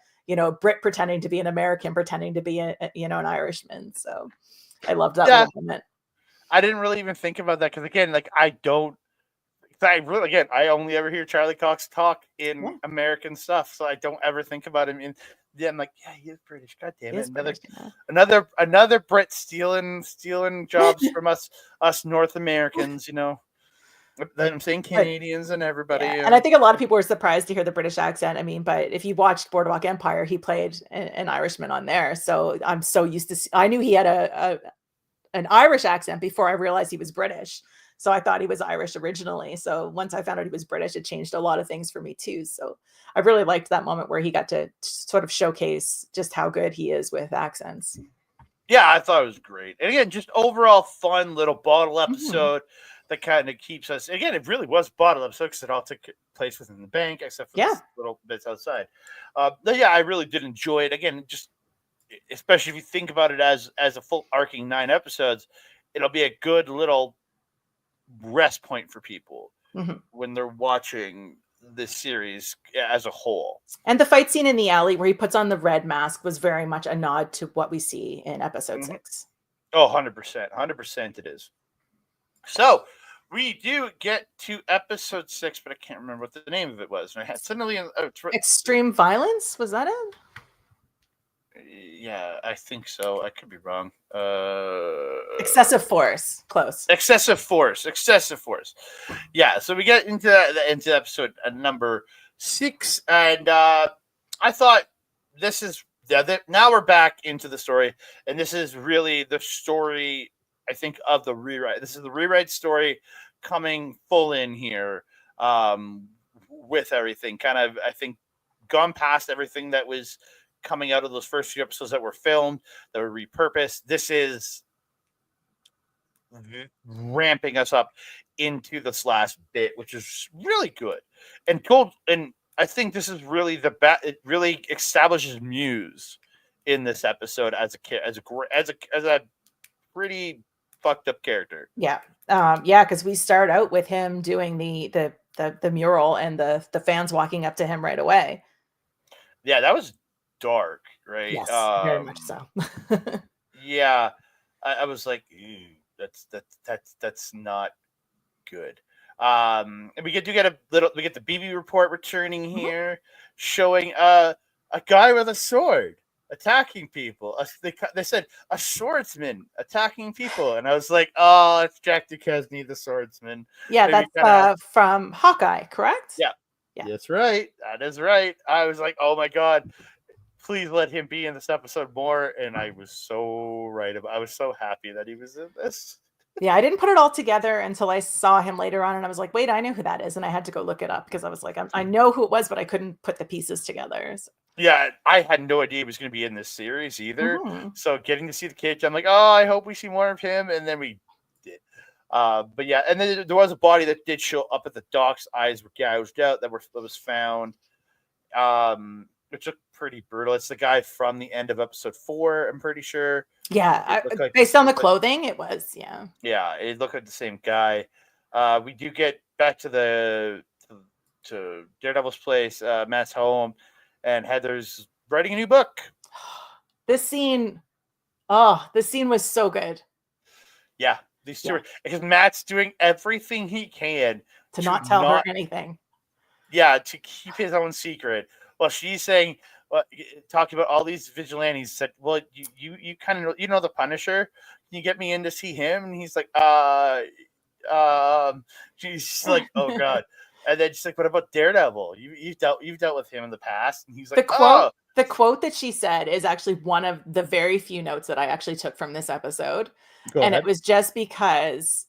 Brit pretending to be an American, pretending to be an Irishman. So I loved that little moment. I didn't really even think about that because, again, I only ever hear Charlie Cox talk in American stuff, so I don't ever think about him in. Yeah, I'm like, yeah, he is British. God damn it! Another Brit stealing jobs from us North Americans. I'm saying Canadians and everybody. Yeah. And I think a lot of people were surprised to hear the British accent. I mean, but if you watched Boardwalk Empire, he played an Irishman on there. So I'm so used to. I knew he had an Irish accent before I realized he was British. So I thought he was Irish originally. So once I found out he was British, it changed a lot of things for me too. So I really liked that moment where he got to sort of showcase just how good he is with accents. Yeah, I thought it was great. And again, just overall fun little bottle episode that kind of keeps us. Again, it really was a bottle episode because it all took place within the bank, except for this little bits outside. But yeah, I really did enjoy it. Again, just especially if you think about it as a full arcing 9 episodes, it'll be a good little rest point for people when they're watching this series as a whole. And the fight scene in the alley where he puts on the red mask was very much a nod to what we see in episode 6. Oh, 100% it is. So we do get to episode 6, but I can't remember what the name of it was. And I had suddenly Extreme Violence, was that it? Yeah, I think so. I could be wrong. Excessive Force. Close. Excessive Force. Yeah, so we get into episode number 6, and I thought this is now we're back into the story, and this is really the story, I think, of the rewrite. This is the rewrite story coming full in here, with everything kind of, I think, gone past everything that was coming out of those first few episodes that were filmed, that were repurposed. This is ramping us up into this last bit, which is really good. And I think this is really it really establishes Muse in this episode as a pretty fucked up character. Yeah. Yeah, because we start out with him doing the mural and the fans walking up to him right away. Yeah, that was dark, right? Yes, very much so. Yeah, I was like, "Ew, that's not good. And we get the BB report returning Mhm. here, showing a guy with a sword attacking people. They said a swordsman attacking people, and I was like, oh, it's Jack Duchesne, the swordsman. Yeah, Maybe kind of that's from Hawkeye, correct? yeah. Yeah. That's right. That is right. I was like, oh my god, please let him be in this episode more. And I was so right about. I was so happy that he was in this. Yeah, I didn't put it all together until I saw him later on, and I was like, "Wait, I know who that is," and I had to go look it up because I was like, I know who it was, but I couldn't put the pieces together. So. Yeah, I had no idea he was going to be in this series either. Mhm. So getting to see the kid, I'm like, oh, I hope we see more of him. And then we did. But yeah, and then there was a body that did show up at the docks. Eyes were gouged out that was found, which looked pretty brutal. It's the guy from the end of episode 4. I'm pretty sure. Yeah, Like based on the clothing, it was, yeah. Yeah, it looked like the same guy. We do get back to Daredevil's place, Matt's home, and Heather's writing a new book. This scene was so good. Yeah, these two because Matt's doing everything he can to not tell her anything. Yeah, to keep his own secret. Well, she's saying, talking about all these vigilantes. Said, well, you kind of know the Punisher. Can you get me in to see him? And he's like, she's like, oh god. And then she's like, what about Daredevil? You've dealt with him in the past. And he's like, the quote that she said is actually one of the very few notes that I actually took from this episode. Go ahead. It was just because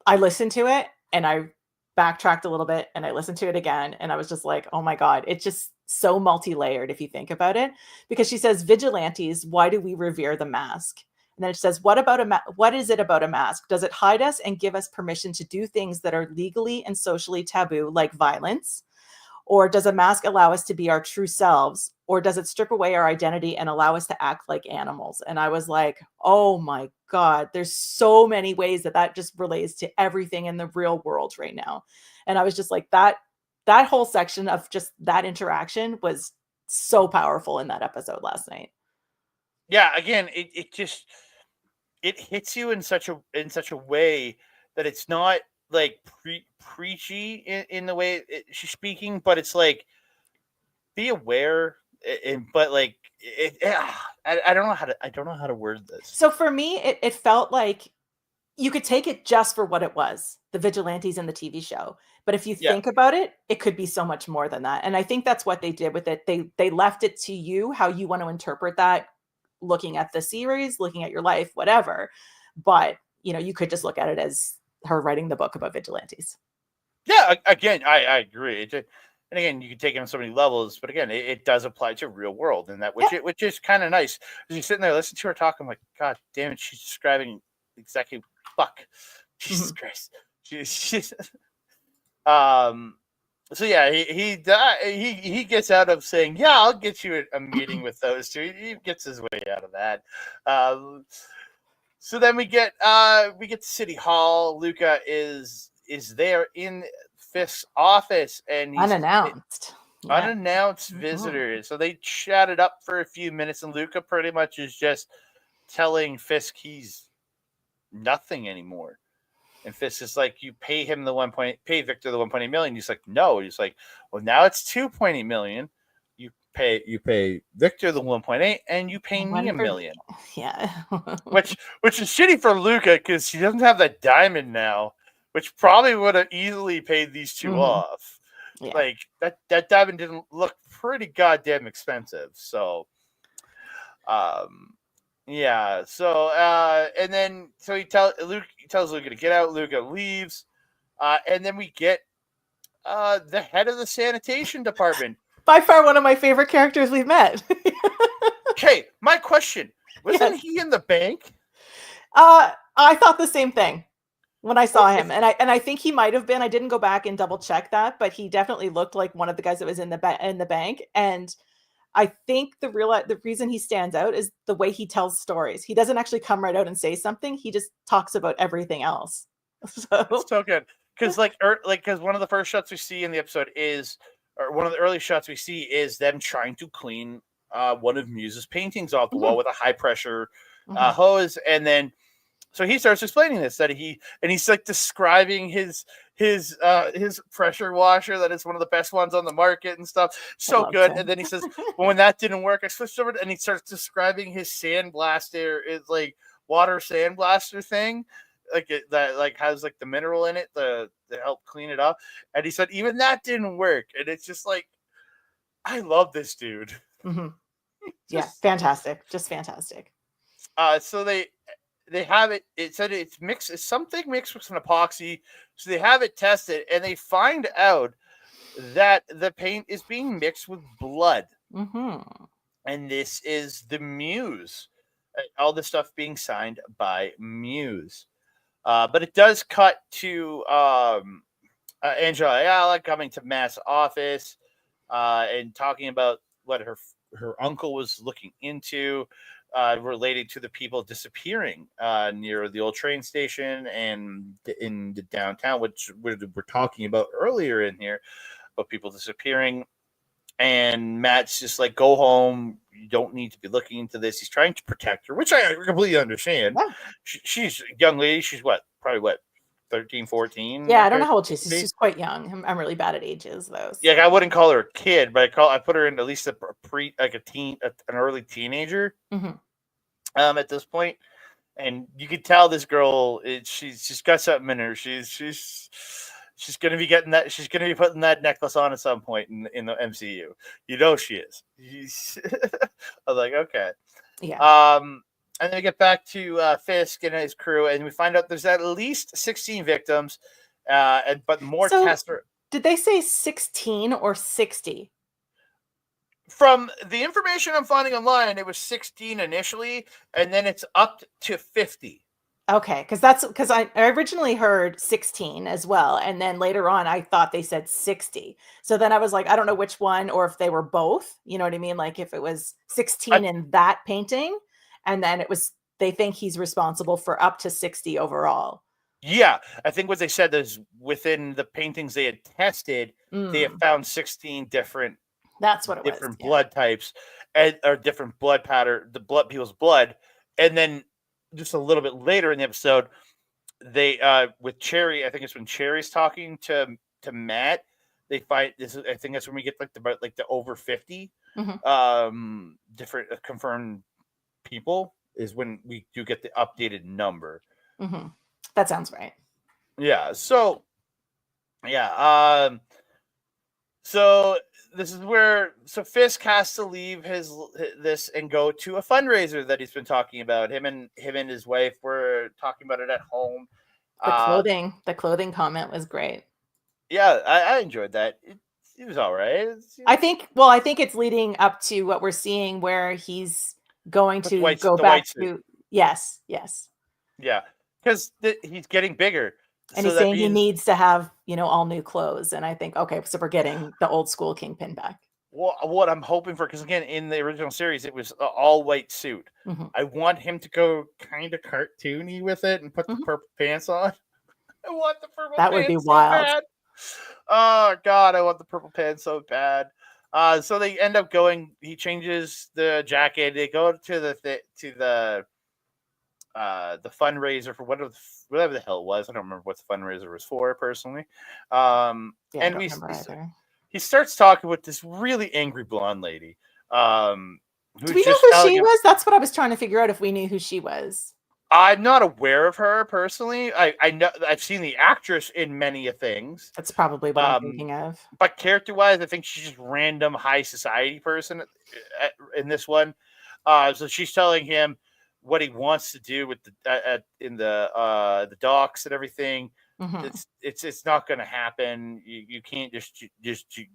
I listened to it and I backtracked a little bit and I listened to it again. And I was just like, oh my God, it's just so multi-layered if you think about it. Because she says, vigilantes, why do we revere the mask? And then it says, what is it about a mask? Does it hide us and give us permission to do things that are legally and socially taboo, like violence? Or does a mask allow us to be our true selves? Or does it strip away our identity and allow us to act like animals? And I was like, oh my God, there's so many ways that just relates to everything in the real world right now. And I was just like, that whole section of just that interaction was so powerful in that episode last night. Yeah, again, it hits you in such a way that it's not like preachy in the way she's speaking, but it's like, be aware, but like I don't know how to word this. So for me, it felt like you could take it just for what it was, the vigilantes in the TV show. But if you think about it, it could be so much more than that. And I think that's what they did with it. They left it to you how you want to interpret that, looking at the series, looking at your life, whatever. But you could just look at it as her writing the book about vigilantes. Yeah, again, I agree. And again, you can take it on so many levels, but again, it does apply to real world, and that which is kind of nice. As you're sitting there listening to her talk, I'm like, God damn it, she's describing exactly Jesus Christ. She's so yeah, he gets out of saying, yeah, I'll get you a meeting with those two. He gets his way out of that. So then we get to City Hall. Luca is there in Fisk's office, and he's unannounced visitor. So they chatted up for a few minutes, and Luca pretty much is just telling Fisk he's nothing anymore. And Fisk is like, you pay Victor the 1.8 million. He's like, no. He's like, well, now it's 2.8 million. You pay Victor the 1.8, and you pay me $1 million. Yeah. which is shitty for Luca because he doesn't have that diamond now, which probably would have easily paid these two off. Yeah. Like that diamond didn't look pretty goddamn expensive. So, yeah. So, and then he tells Luca to get out. Luca leaves, and then we get the head of the sanitation department. By far, one of my favorite characters we've met. Okay, my question: wasn't he in the bank? I thought the same thing when I saw him, and I think he might have been. I didn't go back and double check that, but he definitely looked like one of the guys that was in the bank. And I think the reason he stands out is the way he tells stories. He doesn't actually come right out and say something. He just talks about everything else. So It's so good because because one of the first shots we see in the episode is, or one of the early shots we see is them trying to clean one of Muse's paintings off the wall with a high pressure hose, and then so he starts explaining this that he's like describing his pressure washer, that it's one of the best ones on the market and stuff. So good. him. And then he says, well, when that didn't work, I switched over and he starts describing his sandblaster, is like water sandblaster thing, like that like has like the mineral in it to help clean it up. And he said even that didn't work. And it's just like, I love this dude. Yeah, fantastic. Just fantastic. So they have it. It said it's mixed. It's something mixed with some epoxy. So they have it tested, and they find out that the paint is being mixed with blood. And this is the Muse. All this stuff being signed by Muse. But it does cut to Angela Ayala coming to Matt's office and talking about what her uncle was looking into. Related to the people disappearing near the old train station and in the downtown, which we're talking about earlier in here, about people disappearing. And Matt's just like, go home. You don't need to be looking into this. He's trying to protect her, which I completely understand. Yeah. She's a young lady. She's probably 13, 14? Yeah, I don't know how old she is. She's quite young. I'm really bad at ages, though. So. Yeah, I wouldn't call her a kid, but I put her in at least an early teenager. At this point, and you could tell this girl, she's got something in her. She's gonna be getting that. She's gonna be putting that necklace on at some point in the MCU. You know she is. I was like, okay, yeah. And then we get back to Fisk and his crew, and we find out there's at least 16 victims, but more tests are. Did they say 16 or 60? From the information I'm finding online, it was 16 initially, and then it's up to 50. Okay, because I originally heard 16 as well, and then later on I thought they said 60. So then I was like, I don't know which one, or if they were both. You know what I mean? Like if it was 16 in that painting, and then it was they think he's responsible for up to 60 overall. Yeah, I think what they said is within the paintings they had tested, they have found 16 different. That's what it was. Different blood types or different blood pattern, people's blood. And then just a little bit later in the episode, they with Cherry, I think it's when Cherry's talking to Matt, they find this. I think that's when we get the over 50 different confirmed people is when we do get the updated number. That sounds right. Yeah. So yeah. So this is where Fisk has to leave this and go to a fundraiser that he's been talking about. Him and his wife were talking about it at home. The clothing comment was great. Yeah, I enjoyed that. It was all right. I think it's leading up to what we're seeing where he's going to go back to yes. Yeah, because he's getting bigger. And he's saying he needs to have, all new clothes. And I think, okay, so we're getting the old school Kingpin back. Well, what I'm hoping for, because again, in the original series, it was an all white suit. I want him to go kind of cartoony with it and put the purple pants on. I want the purple pants. That would be wild. Bad. Oh, God, I want the purple pants so bad. So they end up going, he changes the jacket. They go to the fundraiser for whatever the hell it was. I don't remember what the fundraiser was for personally. He starts talking with this really angry blonde lady. Do we know who she was? That's what I was trying to figure out, if we knew who she was. I'm not aware of her personally. I know I've seen the actress in many things. That's probably what I'm thinking of. But character-wise, I think she's just random high society person in this one. So she's telling him what he wants to do with the docks and everything. It's not going to happen. You can't just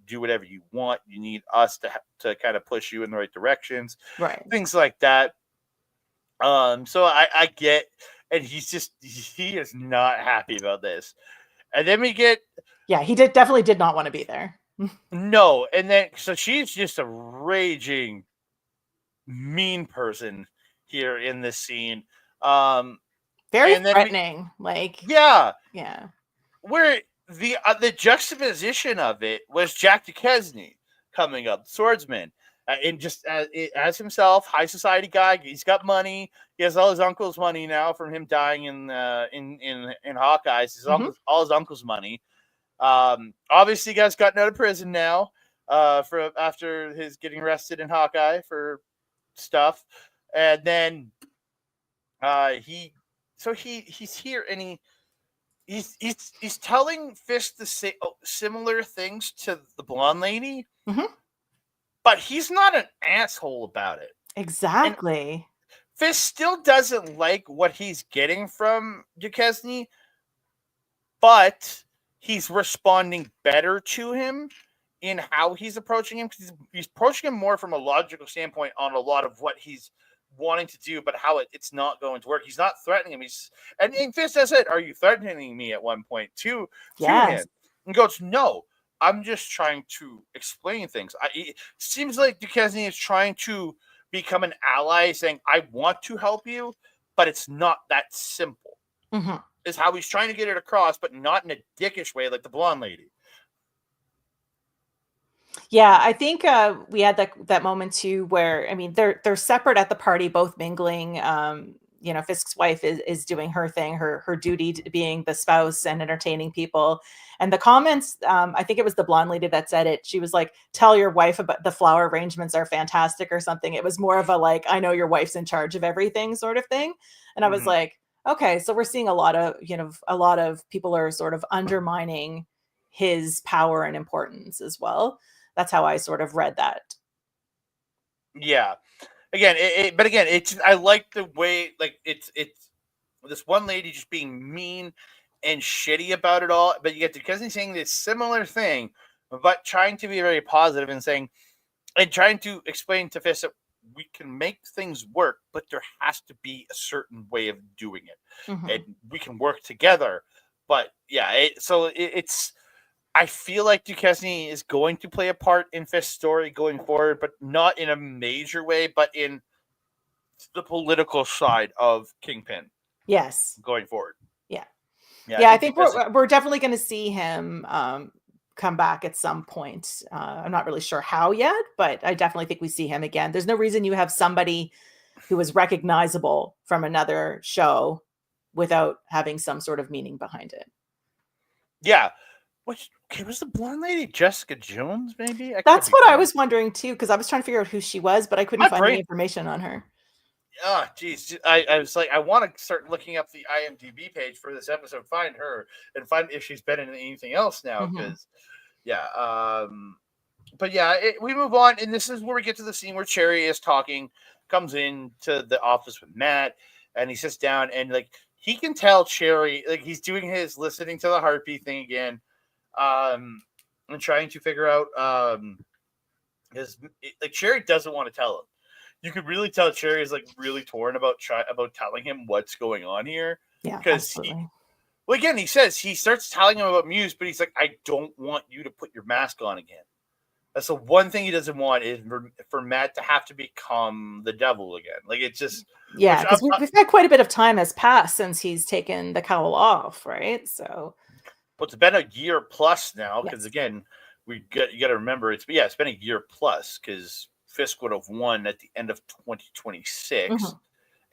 do whatever you want. You need us to kind of push you in the right directions, right? Things like that. So I get, and he is not happy about this. And then we get, he definitely did not want to be there. No, and then so she's just a raging mean person here in this scene. Very And then threatening. Like, yeah, yeah. where the juxtaposition of it was Jack Duquesne coming up, swordsman, and just as himself, high society guy. He's got money. He has all his uncle's money now from him dying in Hawkeyes. All his uncle's money. Obviously, guy's gotten out of prison now. For after his getting arrested in Hawkeye for stuff, and then he's here and he's telling Fisk the similar things to the blonde lady, but he's not an asshole about it. Exactly. And Fisk still doesn't like what he's getting from Duquesne, but he's responding better to him in how he's approaching him, because he's approaching him more from a logical standpoint on a lot of what he's wanting to do, but how it's not going to work. He's not threatening him. And Fisk says it, "Are you threatening me?" at one point to him, and goes, "No, I'm just trying to explain things." It seems like Duquesne is trying to become an ally, saying, "I want to help you, but it's not that simple." Is how he's trying to get it across, but not in a dickish way like the blonde lady. Yeah, I think we had that moment too, where I mean they're separate at the party, both mingling. Fisk's wife is doing her thing, her duty to being the spouse and entertaining people. And the comments, I think it was the blonde lady that said it. She was like, "Tell your wife about the flower arrangements are fantastic" or something. It was more of a like, "I know your wife's in charge of everything" sort of thing. And I was like, okay, so we're seeing a lot of people are sort of undermining his power and importance as well. That's how I sort of read that. Yeah. Again, it's I like the way like it's this one lady just being mean and shitty about it all, but you get Duquesne saying this similar thing, but trying to be very positive and saying and trying to explain to Fisk that we can make things work, but there has to be a certain way of doing it, and we can work together. But yeah, it's. I feel like Duquesne is going to play a part in Fisk's story going forward, but not in a major way, but in the political side of Kingpin. Yes. Going forward. Yeah. Yeah, I think we're definitely going to see him come back at some point. I'm not really sure how yet, but I definitely think we see him again. There's no reason you have somebody who is recognizable from another show without having some sort of meaning behind it. Yeah. Was the blonde lady Jessica Jones, maybe? That's what I was wondering too, because I was trying to figure out who she was, but I couldn't find any information on her. Oh, geez. I was like, I want to start looking up the IMDb page for this episode, find her, and find if she's been in anything else now, because, yeah. But yeah, we move on, and this is where we get to the scene where Cherry is talking, comes into the office with Matt, and he sits down, and, like, he can tell Cherry, like, he's doing his listening to the heartbeat thing again, and trying to figure out Cherry doesn't want to tell him. You could really tell Cherry is like really torn about telling him what's going on here. Yeah, because he says he starts telling him about Muse, but he's like, "I don't want you to put your mask on again." That's the one thing he doesn't want is for Matt to have to become the devil again. Like it's just because we've had quite a bit of time has passed since he's taken the cowl off, right? So. But it's been a year plus now, because again, you got to remember it's been a year plus, because Fisk would have won at the end of 2026,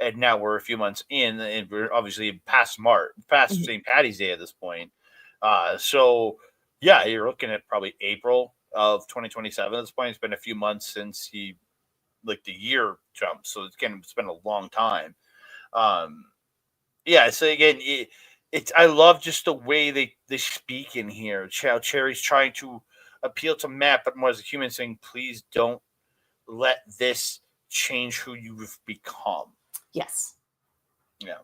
and now we're a few months in, and we're obviously past St. Patty's Day at this point. So yeah, you're looking at probably April of 2027 at this point. It's been a few months since the year jump, so it's been a long time. So again, I love just the way they speak in here. Cherry's trying to appeal to Matt, but more as a human, saying, "Please don't let this change who you've become." Yes. Yeah.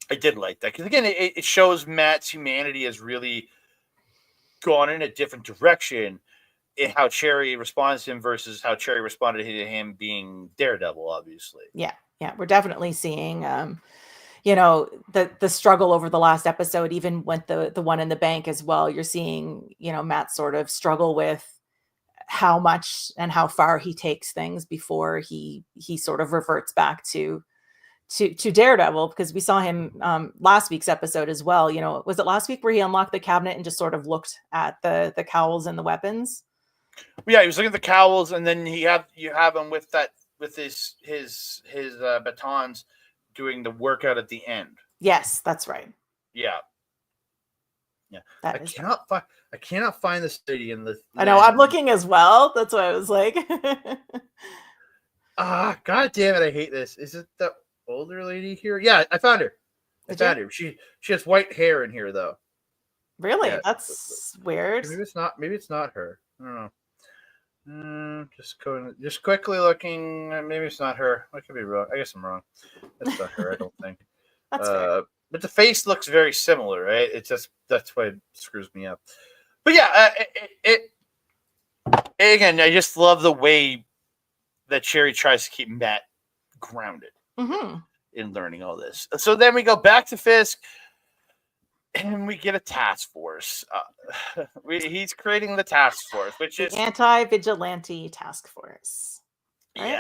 I did like that, because again, it shows Matt's humanity has really gone in a different direction in how Cherry responds to him versus how Cherry responded to him being Daredevil, obviously. Yeah. We're definitely seeing the struggle over the last episode, even with the one in the bank as well, you're seeing, Matt sort of struggle with how much and how far he takes things before he sort of reverts back to Daredevil, because we saw him last week's episode as well. Was it last week where he unlocked the cabinet and just sort of looked at the cowls and the weapons? Yeah, he was looking at the cowls, and then you have him with his batons doing the workout at the end. Yes, that's right. Yeah. That I cannot find this lady in the. I know, I'm looking as well. That's why I was like. God damn it! I hate this. Is it the older lady here? Yeah, I found her. I found her. She has white hair in here though. Really? Yeah. That's weird. Maybe it's not. Maybe it's not her. I don't know. Just quickly looking. Maybe it's not her. I could be wrong. I guess I'm wrong. That's not her. I don't think. That's fair. But the face looks very similar, right? It's just that's why it screws me up. But yeah, again, I just love the way that Cherry tries to keep Matt grounded in learning all this. So then we go back to Fisk, and we get a task force. He's creating the task force, which is anti-vigilante task force. Right?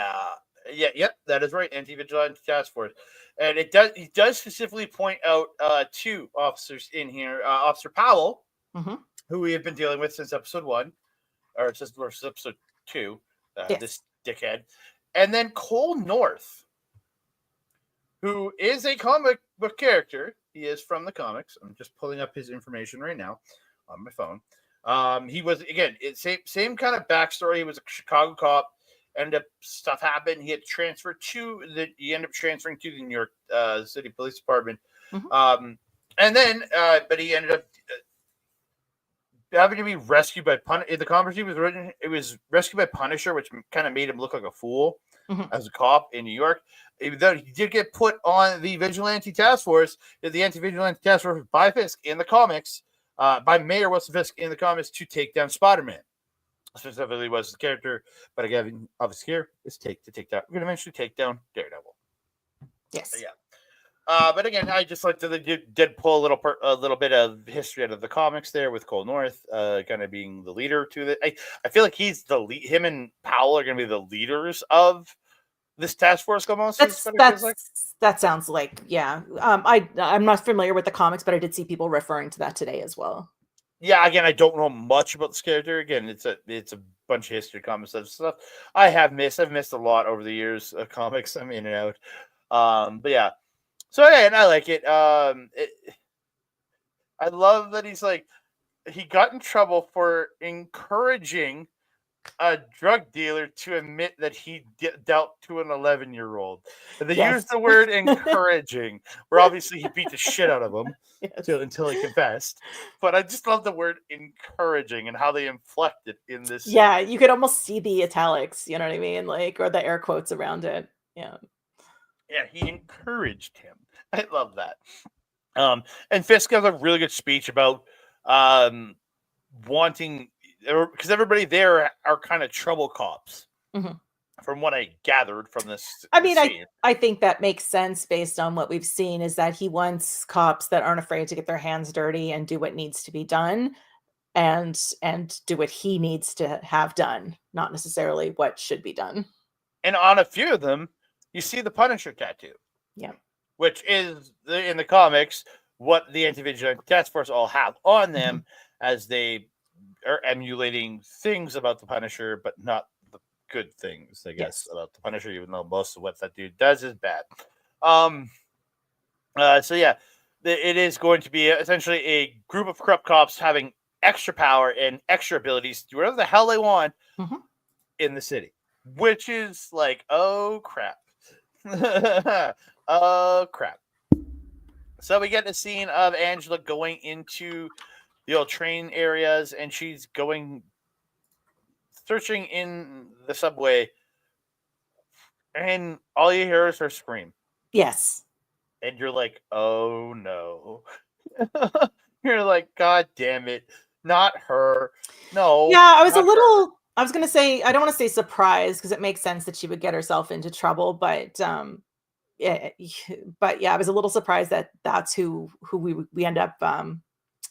Yeah, that is right. Anti-vigilante task force, and he does specifically point out two officers in here. Officer Powell, who we have been dealing with since episode 1, or since episode 2. Yes. This dickhead, and then Cole North, who is a comic book character. He is from the comics. I'm just pulling up his information right now on my phone. He was, again, same kind of backstory. He was a Chicago cop. Stuff happened. He ended up transferring to the New York City Police Department. And then, but he ended up having to be rescued by Punisher. In the comics, it was rescued by Punisher, which kind of made him look like a fool as a cop in New York. Even though he did get put on the Vigilante Task Force, the Anti-Vigilante Task Force by Fisk in the comics, by Mayor Wilson Fisk in the comics, to take down Spider-Man. Specifically was the character, but again, obviously here is to take down. We're going to eventually take down Daredevil. Yes. So, yeah. But again, I just like to did pull a little bit of history out of the comics there with Cole North, kind of being the leader to the. I feel like he's the lead. Him and Powell are going to be the leaders of this task force almost. That sounds like, yeah. I'm not familiar with the comics, but I did see people referring to that today as well. Yeah, again, I don't know much about this character. Again, it's a bunch of history comics and stuff. I've missed a lot over the years of comics. I'm in and out. But yeah. So yeah, and I like it. I love that he got in trouble for encouraging a drug dealer to admit that he dealt to an 11-year-old. They used the word encouraging, where obviously he beat the shit out of him until he confessed. But I just love the word encouraging and how they inflect it in this. Yeah, you could almost see the italics, you know what I mean? Or the air quotes around it. Yeah. Yeah, he encouraged him. I love that. And Fisk has a really good speech about wanting, because everybody there are kind of trouble cops, from what I gathered from this. I mean, I think that makes sense based on what we've seen, is that he wants cops that aren't afraid to get their hands dirty and do what needs to be done, and do what he needs to have done, not necessarily what should be done. And on a few of them, you see the Punisher tattoo. Yeah. Which is, in the comics, what the Anti-Vigilante Task Force all have on them, as they are emulating things about the Punisher, but not the good things, I guess, about the Punisher, even though most of what that dude does is bad. So yeah, it is going to be essentially a group of corrupt cops having extra power and extra abilities to do whatever the hell they want in the city, which is like, oh crap. Oh crap. So we get a scene of Angela going into the old train areas, and she's searching in the subway, and all you hear is her scream. Yes. And you're like, oh no. You're like, God damn it. Not her. No. Yeah, I was going to say, I don't want to say surprised, because it makes sense that she would get herself into trouble, but yeah, but yeah, I was a little surprised that that's who we end up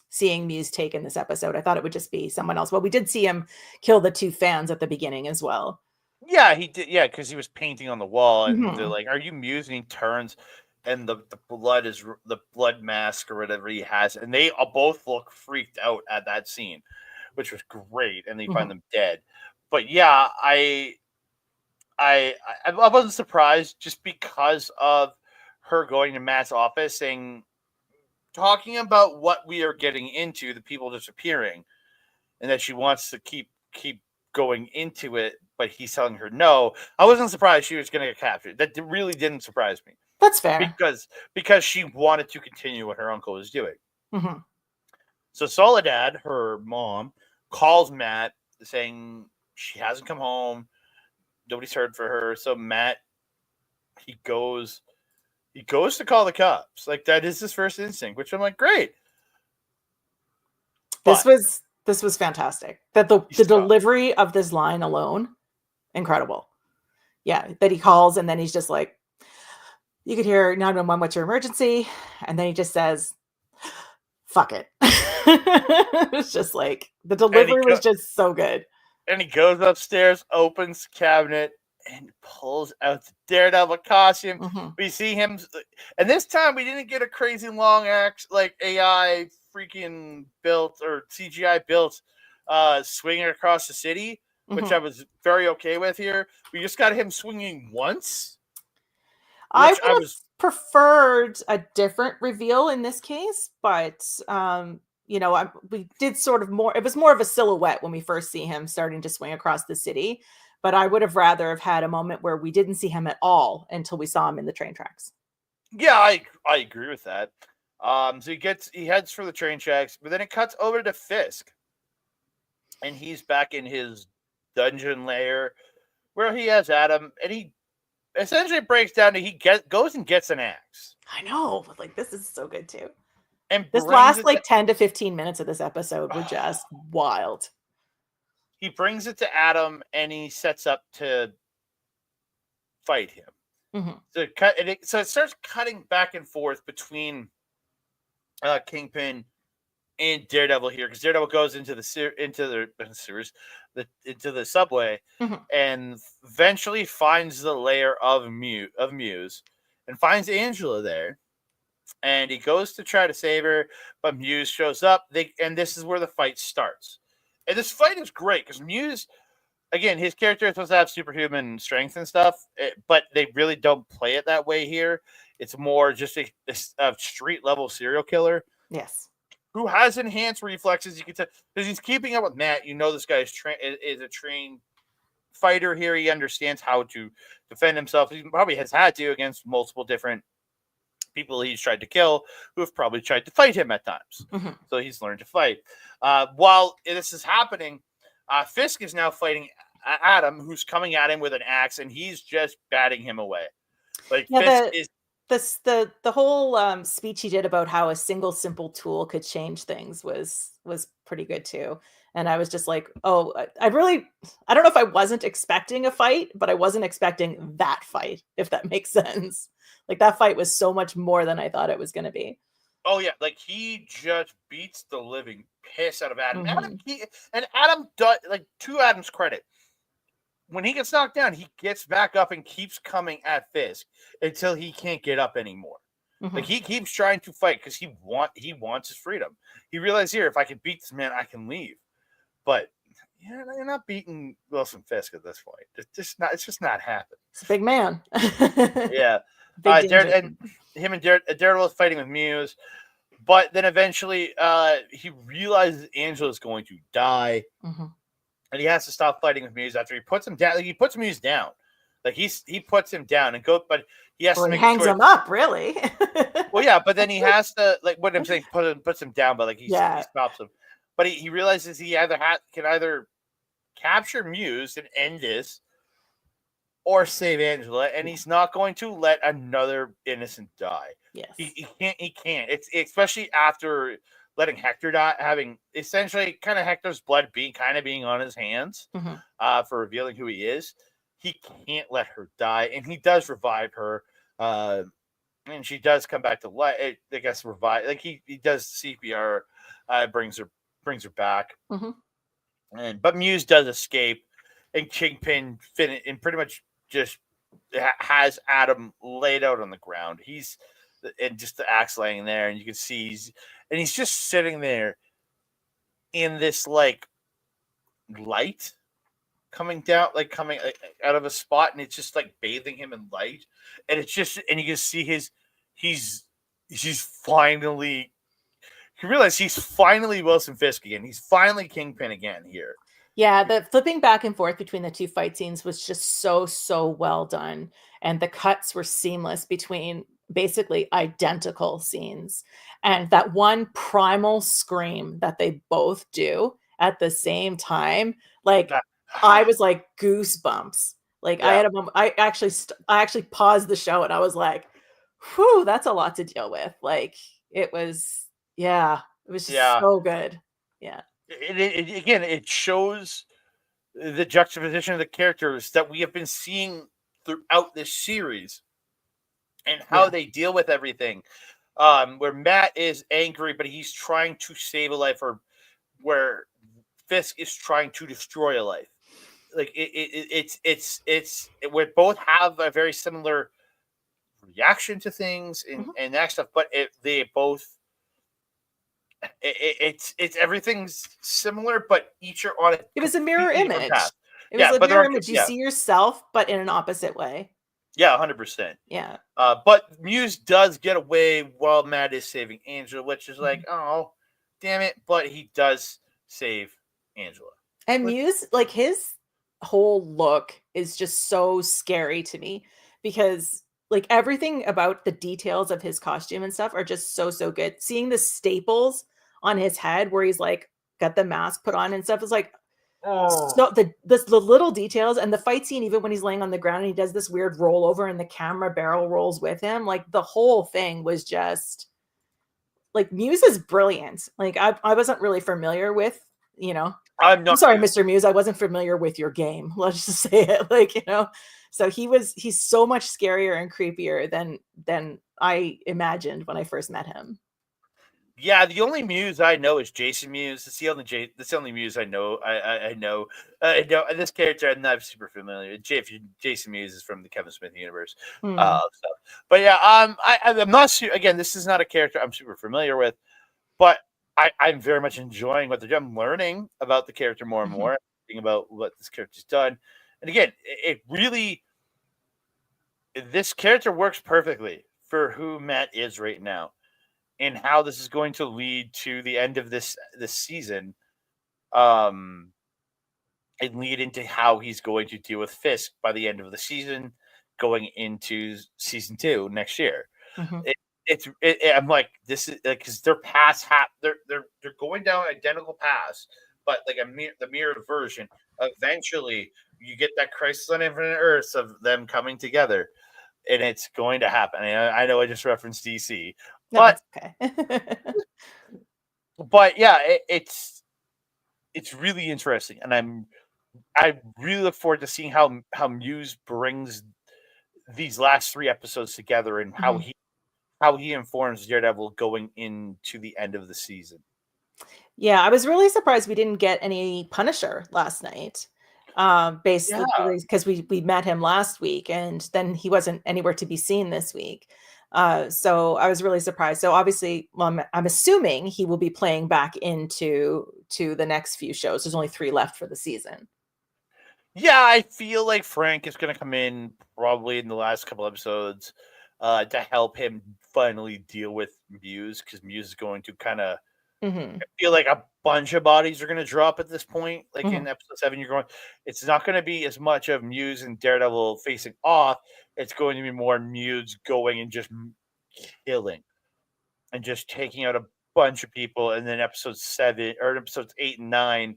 seeing Muse take in this episode. I thought it would just be someone else. Well, we did see him kill the two fans at the beginning as well. Yeah, he did. Yeah, because he was painting on the wall, and they're Mhm. like, "Are you Muse?" And he turns, and the blood is the blood mask or whatever he has, and they both look freaked out at that scene, which was great. And they find Mhm. them dead. But yeah, I wasn't surprised just because of her going to Matt's office and talking about what we are getting into, the people disappearing, and that she wants to keep going into it, but he's telling her no. I wasn't surprised she was going to get captured. That really didn't surprise me That's fair. because she wanted to continue what her uncle was doing. Mhm. So Soledad, her mom, calls Matt saying she hasn't come home. Nobody's heard for her. So Matt, he goes to call the cops. Like, that is his first instinct, which I'm like, great. This But was fantastic. That the He's tough. delivery of this line alone, incredible. Yeah, that he calls and then he's just like, you could hear 911, what's your emergency? And then he just says, fuck it. It's just like the delivery was just so good. And he goes upstairs, opens the cabinet, and pulls out the Daredevil costume. Mhm. We see him, and this time we didn't get a crazy long act like AI freaking built or CGI built swinging across the city, which Mhm. I was very okay with here. We just got him swinging once, I which would I have was preferred a different reveal in this case, but we did sort of more. It was more of a silhouette when we first see him starting to swing across the city. But I would have rather have had a moment where we didn't see him at all until we saw him in the train tracks. yeah, I agree with that. So he heads for the train tracks, but then it cuts over to Fisk, and he's back in his dungeon lair where he has Adam, and he essentially breaks down to goes and gets an axe I know, but like this is so good too. and This brings last it. like 10 to 15 minutes of this episode were just wild. He brings it to Adam, and he sets up to fight him. Mhm. So it starts cutting back and forth between Kingpin and Daredevil here, because Daredevil goes into the subway, Mhm. and eventually finds the lair of Muse, and finds Angela there, and he goes to try to save her, but Muse shows up. And this is where the fight starts, and this fight is great because Muse, again, his character is supposed to have superhuman strength and stuff, but they really don't play it that way here. It's more just a street level serial killer Yes. who has enhanced reflexes. You can tell because he's keeping up with Matt. You know, this guy is a trained fighter here. He understands how to defend himself. He probably has had to against multiple different people he's tried to kill who have probably tried to fight him at times. Mhm. So he's learned to fight. While this is happening, Fisk is now fighting Adam, who's coming at him with an axe, and he's just batting him away. Like, Yeah, Fisk is the whole speech he did about how a single simple tool could change things was pretty good too. And I was just like, oh, I don't know if I wasn't expecting a fight, but I wasn't expecting that fight, if that makes sense. Like that fight was so much more than I thought it was going to be. Oh yeah, like he just beats the living piss out of Adam. Mhm. Adam does, like, to Adam's credit, when he gets knocked down, he gets back up and keeps coming at Fisk until he can't get up anymore. Like, Mhm. he keeps trying to fight because he wants his freedom. He realized, here, if I can beat this man, I can leave. But yeah, you're not beating Wilson Fisk at this point. It's just not happening. It's a big man. Yeah. Big danger. And him and Daredevil is fighting with Muse, but then eventually he realizes Angela's going to die, Mhm. and he has to stop fighting with Muse after he puts him down. Like, he puts Muse down. Like, he puts him down but he has Well, to he make hangs a choice. him up, really. Well, yeah, but then he has to, like, what I'm saying, puts him down, but like he Yeah. stops him. But he realizes he can either capture Muse and end this, or save Angela, and he's not going to let another innocent die. Yes. He can't. It's especially after letting Hector die, having essentially kind of Hector's blood being on his hands, Mhm. for revealing who he is. He can't let her die, and he does revive her. And she does come back to life. I guess revive. Like he does CPR, brings her back. But Muse does escape, and Kingpin and pretty much just has Adam laid out on the ground. He's and just the axe laying there, and you can see he's just sitting there in this like light coming down, like coming out of a spot, and it's just like bathing him in light, and it's just and you can see he's finally. You realize he's finally Wilson Fisk again. He's finally Kingpin again here. Yeah, the flipping back and forth between the two fight scenes was just so well done. And the cuts were seamless between basically identical scenes. And that one primal scream that they both do at the same time, like I was like goosebumps. Like I had a moment, I actually paused the show and I was like, whew, that's a lot to deal with. Like it was just so good. Yeah. Again, it shows the juxtaposition of the characters that we have been seeing throughout this series and how they deal with everything. Where Matt is angry, but he's trying to save a life, or where Fisk is trying to destroy a life. Like it's we both have a very similar reaction to things and that stuff, but they both. It's everything's similar, but each are on it. It was a mirror image. It was a mirror image. You see yourself, but in an opposite way. Yeah, 100%. Yeah. But Muse does get away while Matt is saving Angela, which is like, oh, damn it! But he does save Angela. And Muse, like his whole look is just so scary to me because like everything about the details of his costume and stuff are just so good. Seeing the staples on his head where he's like got the mask put on and stuff is like so the little details, and the fight scene, even when he's laying on the ground and he does this weird rollover and the camera barrel rolls with him, like the whole thing was just like Muse is brilliant. Like I wasn't really familiar with, I'm sorry, Mr. Muse, I wasn't familiar with your game. Let's just say it, like, so he's so much scarier and creepier than I imagined when I first met him. Yeah, the only Muse I know is Jason Muse. That's the only Muse I know. I know. This character I'm not super familiar with. Jason Muse is from the Kevin Smith universe. But yeah, I'm not sure. Again, this is not a character I'm super familiar with, but I'm very much enjoying what they're doing. I'm learning about the character more and more, thinking about what this character's done. And again, this character works perfectly for who Matt is right now. And how this is going to lead to the end of this season, and lead into how he's going to deal with Fisk by the end of the season, going into season 2 next year. I'm like, this is because their paths they're going down identical paths, but like the mirrored version. Eventually, you get that Crisis on Infinite Earths of them coming together, and it's going to happen. I know I just referenced DC. No, but okay. But yeah, it's really interesting, and I really look forward to seeing how Muse brings these last 3 episodes together and how he informs Daredevil going into the end of the season. Yeah, I was really surprised we didn't get any Punisher last night. Basically because we met him last week and then he wasn't anywhere to be seen this week. So I was really surprised. So obviously, well, I'm assuming he will be playing back into the next few shows. There's only 3 left for the season. Yeah, I feel like Frank is going to come in probably in the last couple episodes to help him finally deal with Muse, because Muse is going to kind of I feel like a bunch of bodies are going to drop at this point. Like in episode 7, it's not going to be as much of Muse and Daredevil facing off. It's going to be more Muse going and just killing and just taking out a bunch of people. And then episodes 8 and 9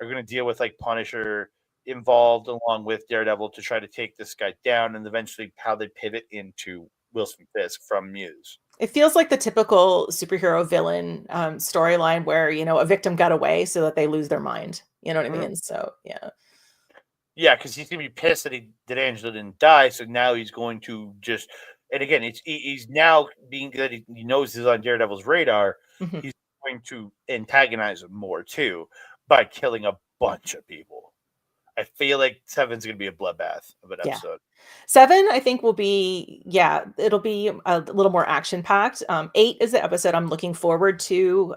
are going to deal with like Punisher involved along with Daredevil to try to take this guy down, and eventually how they pivot into Wilson Fisk from Muse. It feels like the typical superhero villain storyline where, a victim got away so that they lose their mind. You know what I mean? So, yeah. Yeah, because he's going to be pissed that Angela didn't die. So now he's going to just And again, he's now being that he knows he's on Daredevil's radar. Mhm. He's going to antagonize him more too by killing a bunch of people. I feel like 7's going to be a bloodbath of an Yeah. episode. 7, I think will be it'll be a little more action packed. 8 is the episode I'm looking forward to,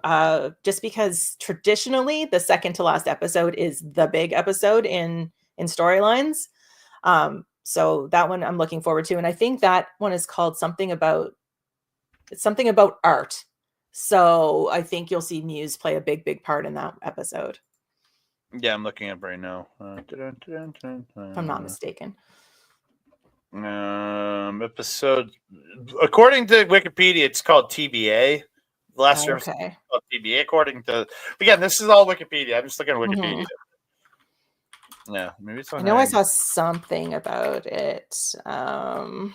just because traditionally the second to last episode is the big episode in storylines. So that one I'm looking forward to, and I think that one is called something about art. So I think you'll see Muse play a big part in that episode, Yeah, I'm looking up right now. if I'm not mistaken. Episode, according to Wikipedia, it's called TBA. The last term is Okay. called TBA. According to, again, this is all Wikipedia. I'm just looking at Mhm. Wikipedia. Yeah, maybe it's on. I know I saw something about it. I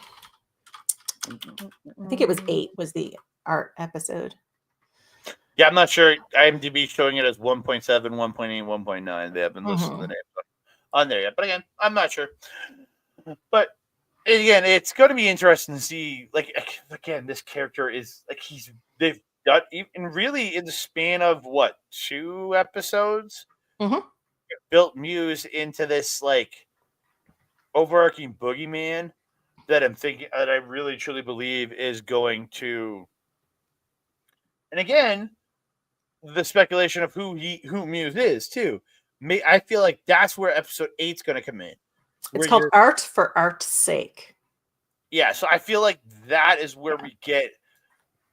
think it was 8 was the art episode. Yeah, I'm not sure. IMDb showing it as 1.7, 1.8, 1.9. They haven't listed the names on there yet. But again, I'm not sure. But again, it's going to be interesting to see. Like, again, this character is like they've done even really in the span of what, 2 episodes, Mhm. built Muse into this like overarching boogeyman that I really truly believe is going to. And again, the speculation of who Muse is too. I feel like that's where episode 8's going to come in. It's called Art for Art's Sake. Yeah, so I feel like that is where we get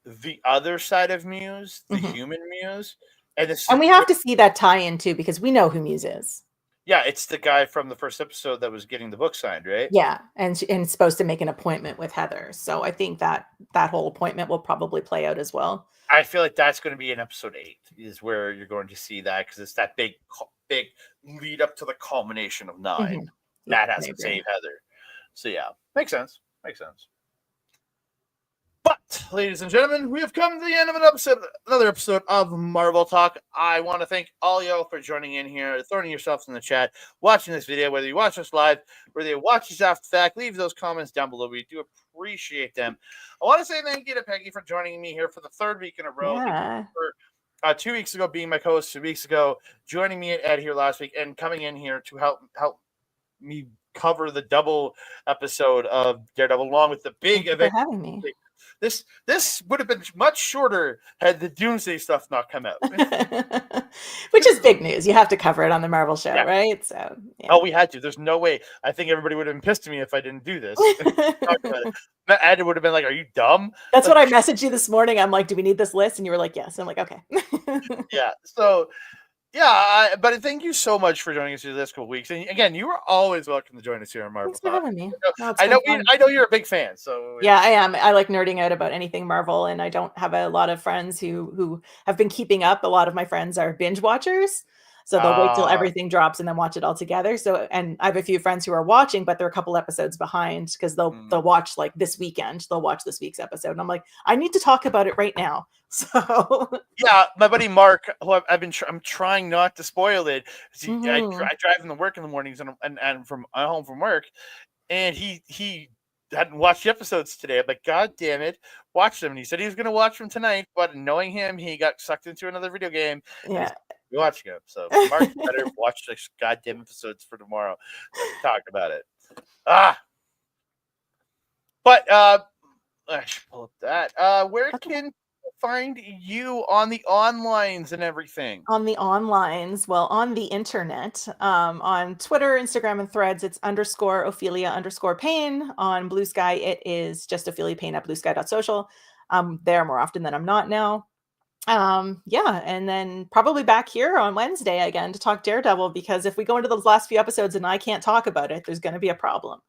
the other side of Muse, the human Muse, and we have to see that tie-in too, because we know who Muse is. Yeah, it's the guy from the first episode that was getting the book signed, right? Yeah, and supposed to make an appointment with Heather. So I think that whole appointment will probably play out as well. I feel like that's going to be in episode 8 is where you're going to see that, because it's that big lead up to the culmination of 9. Matt has to save Heather. So yeah, makes sense. But, ladies and gentlemen, we have come to the end of another episode of Marvel Talk. I want to thank all y'all for joining in here, throwing yourselves in the chat, watching this video, whether you watch us live, whether you watch us after the fact. Leave those comments down below. We do appreciate them. I want to say thank you to Peggy for joining me here for the 3rd week in a row. Yeah. For 2 weeks ago being my co-host, 2 weeks ago joining me at Ed here last week, and coming in here to help me cover the double episode of Daredevil along with the big event. For having me. This would have been much shorter had the Doomsday stuff not come out. Which is big news. You have to cover it on the Marvel show, right? So yeah. Oh, we had to. There's no way. I think everybody would have been pissed at me if I didn't do this. Ed would have been like, "Are you dumb?" That's what I messaged you this morning. I'm like, "Do we need this list?" And you were like, "Yes." I'm like, "Okay." Yeah. So. Yeah, but thank you so much for joining us these last couple weeks. And again, you are always welcome to join us here on Marvel. Thanks for having me. I know you're a big fan. So yeah, I am. I like nerding out about anything Marvel, and I don't have a lot of friends who have been keeping up. A lot of my friends are binge watchers. So they'll wait till everything drops and then watch it all together. So, and I have a few friends who are watching, but they're a couple episodes behind because they'll watch like this weekend. They'll watch this week's episode, and I'm like, I need to talk about it right now. So yeah, my buddy Mark, who I'm trying not to spoil it. I drive him to work in the mornings and from home from work, and he hadn't watched the episodes today. I'm like, God damn it, watch them. And he said he was going to watch them tonight, but knowing him, he got sucked into another video game. Yeah. We're watching it. So Mark better watch the goddamn episodes for tomorrow. So we talk about it. But I should pull up that. Where can people find you on the onlines and everything? On the onlines, well, on the internet, on Twitter, Instagram, and Threads, it's _Ophelia_Payne. On Blue Sky, it is just Ophelia Payne at bluesky.social. I'm there more often than I'm not now. Yeah, and then probably back here on Wednesday again to talk Daredevil, because if we go into those last few episodes and I can't talk about it, there's going to be a problem.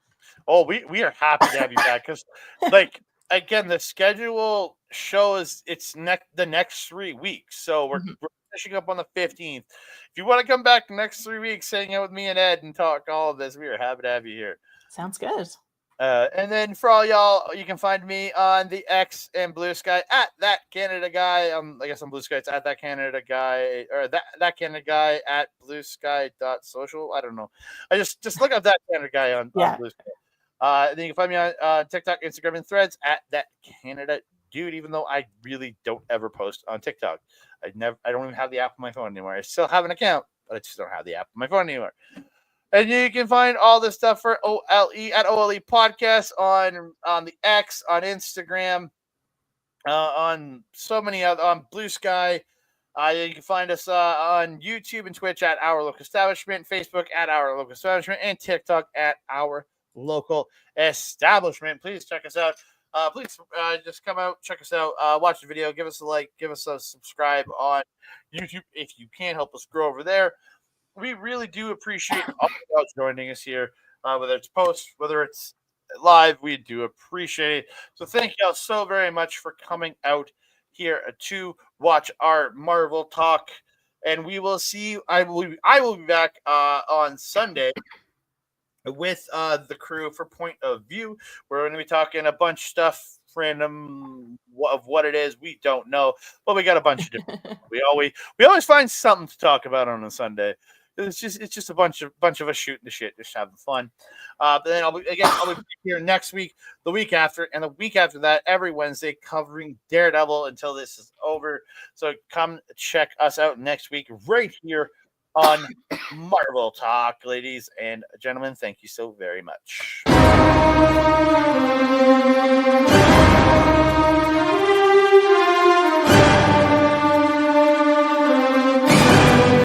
Oh, we are happy to have you back, because like again, the schedule shows it's the next 3 weeks, so we're finishing up on the 15th. If you want to come back the next 3 weeks, hang out with me and Ed and talk all of this, we are happy to have you here. Sounds good. And then for all y'all, you can find me on the X and Blue Sky at That Canada Guy. I guess on Blue Sky it's at That Canada Guy, or that Canada Guy at bluesky.social. I don't know. I just look up That Canada Guy on Blue Sky. Then you can find me on TikTok, Instagram, and Threads at that Canada dude. Even though I really don't ever post on TikTok, I don't even have the app on my phone anymore. I still have an account, but I just don't have the app on my phone anymore. And you can find all this stuff for OLE at OLE Podcast on the X, on Instagram, on so many other, on Blue Sky. You can find us on YouTube and Twitch at Our Local Establishment, Facebook at Our Local Establishment, and TikTok at Our Local Establishment. Please check us out. Please just come out, check us out, watch the video, give us a like, give us a subscribe on YouTube if you can. Help us grow over there. We really do appreciate all of y'all joining us here, whether it's post, whether it's live. We do appreciate it. So thank y'all so very much for coming out here to watch our Marvel talk, and we will see you. I will be back on Sunday with the crew for Point of View. We're going to be talking a bunch of stuff, random of what it is. We don't know, but we got a bunch of different. we always find something to talk about on a Sunday. It's just a bunch of us shooting the shit, just having fun. But then I'll be here next week, the week after, and the week after that, every Wednesday covering Daredevil until this is over. So come check us out next week right here on Marvel Talk, ladies and gentlemen. Thank you so very much.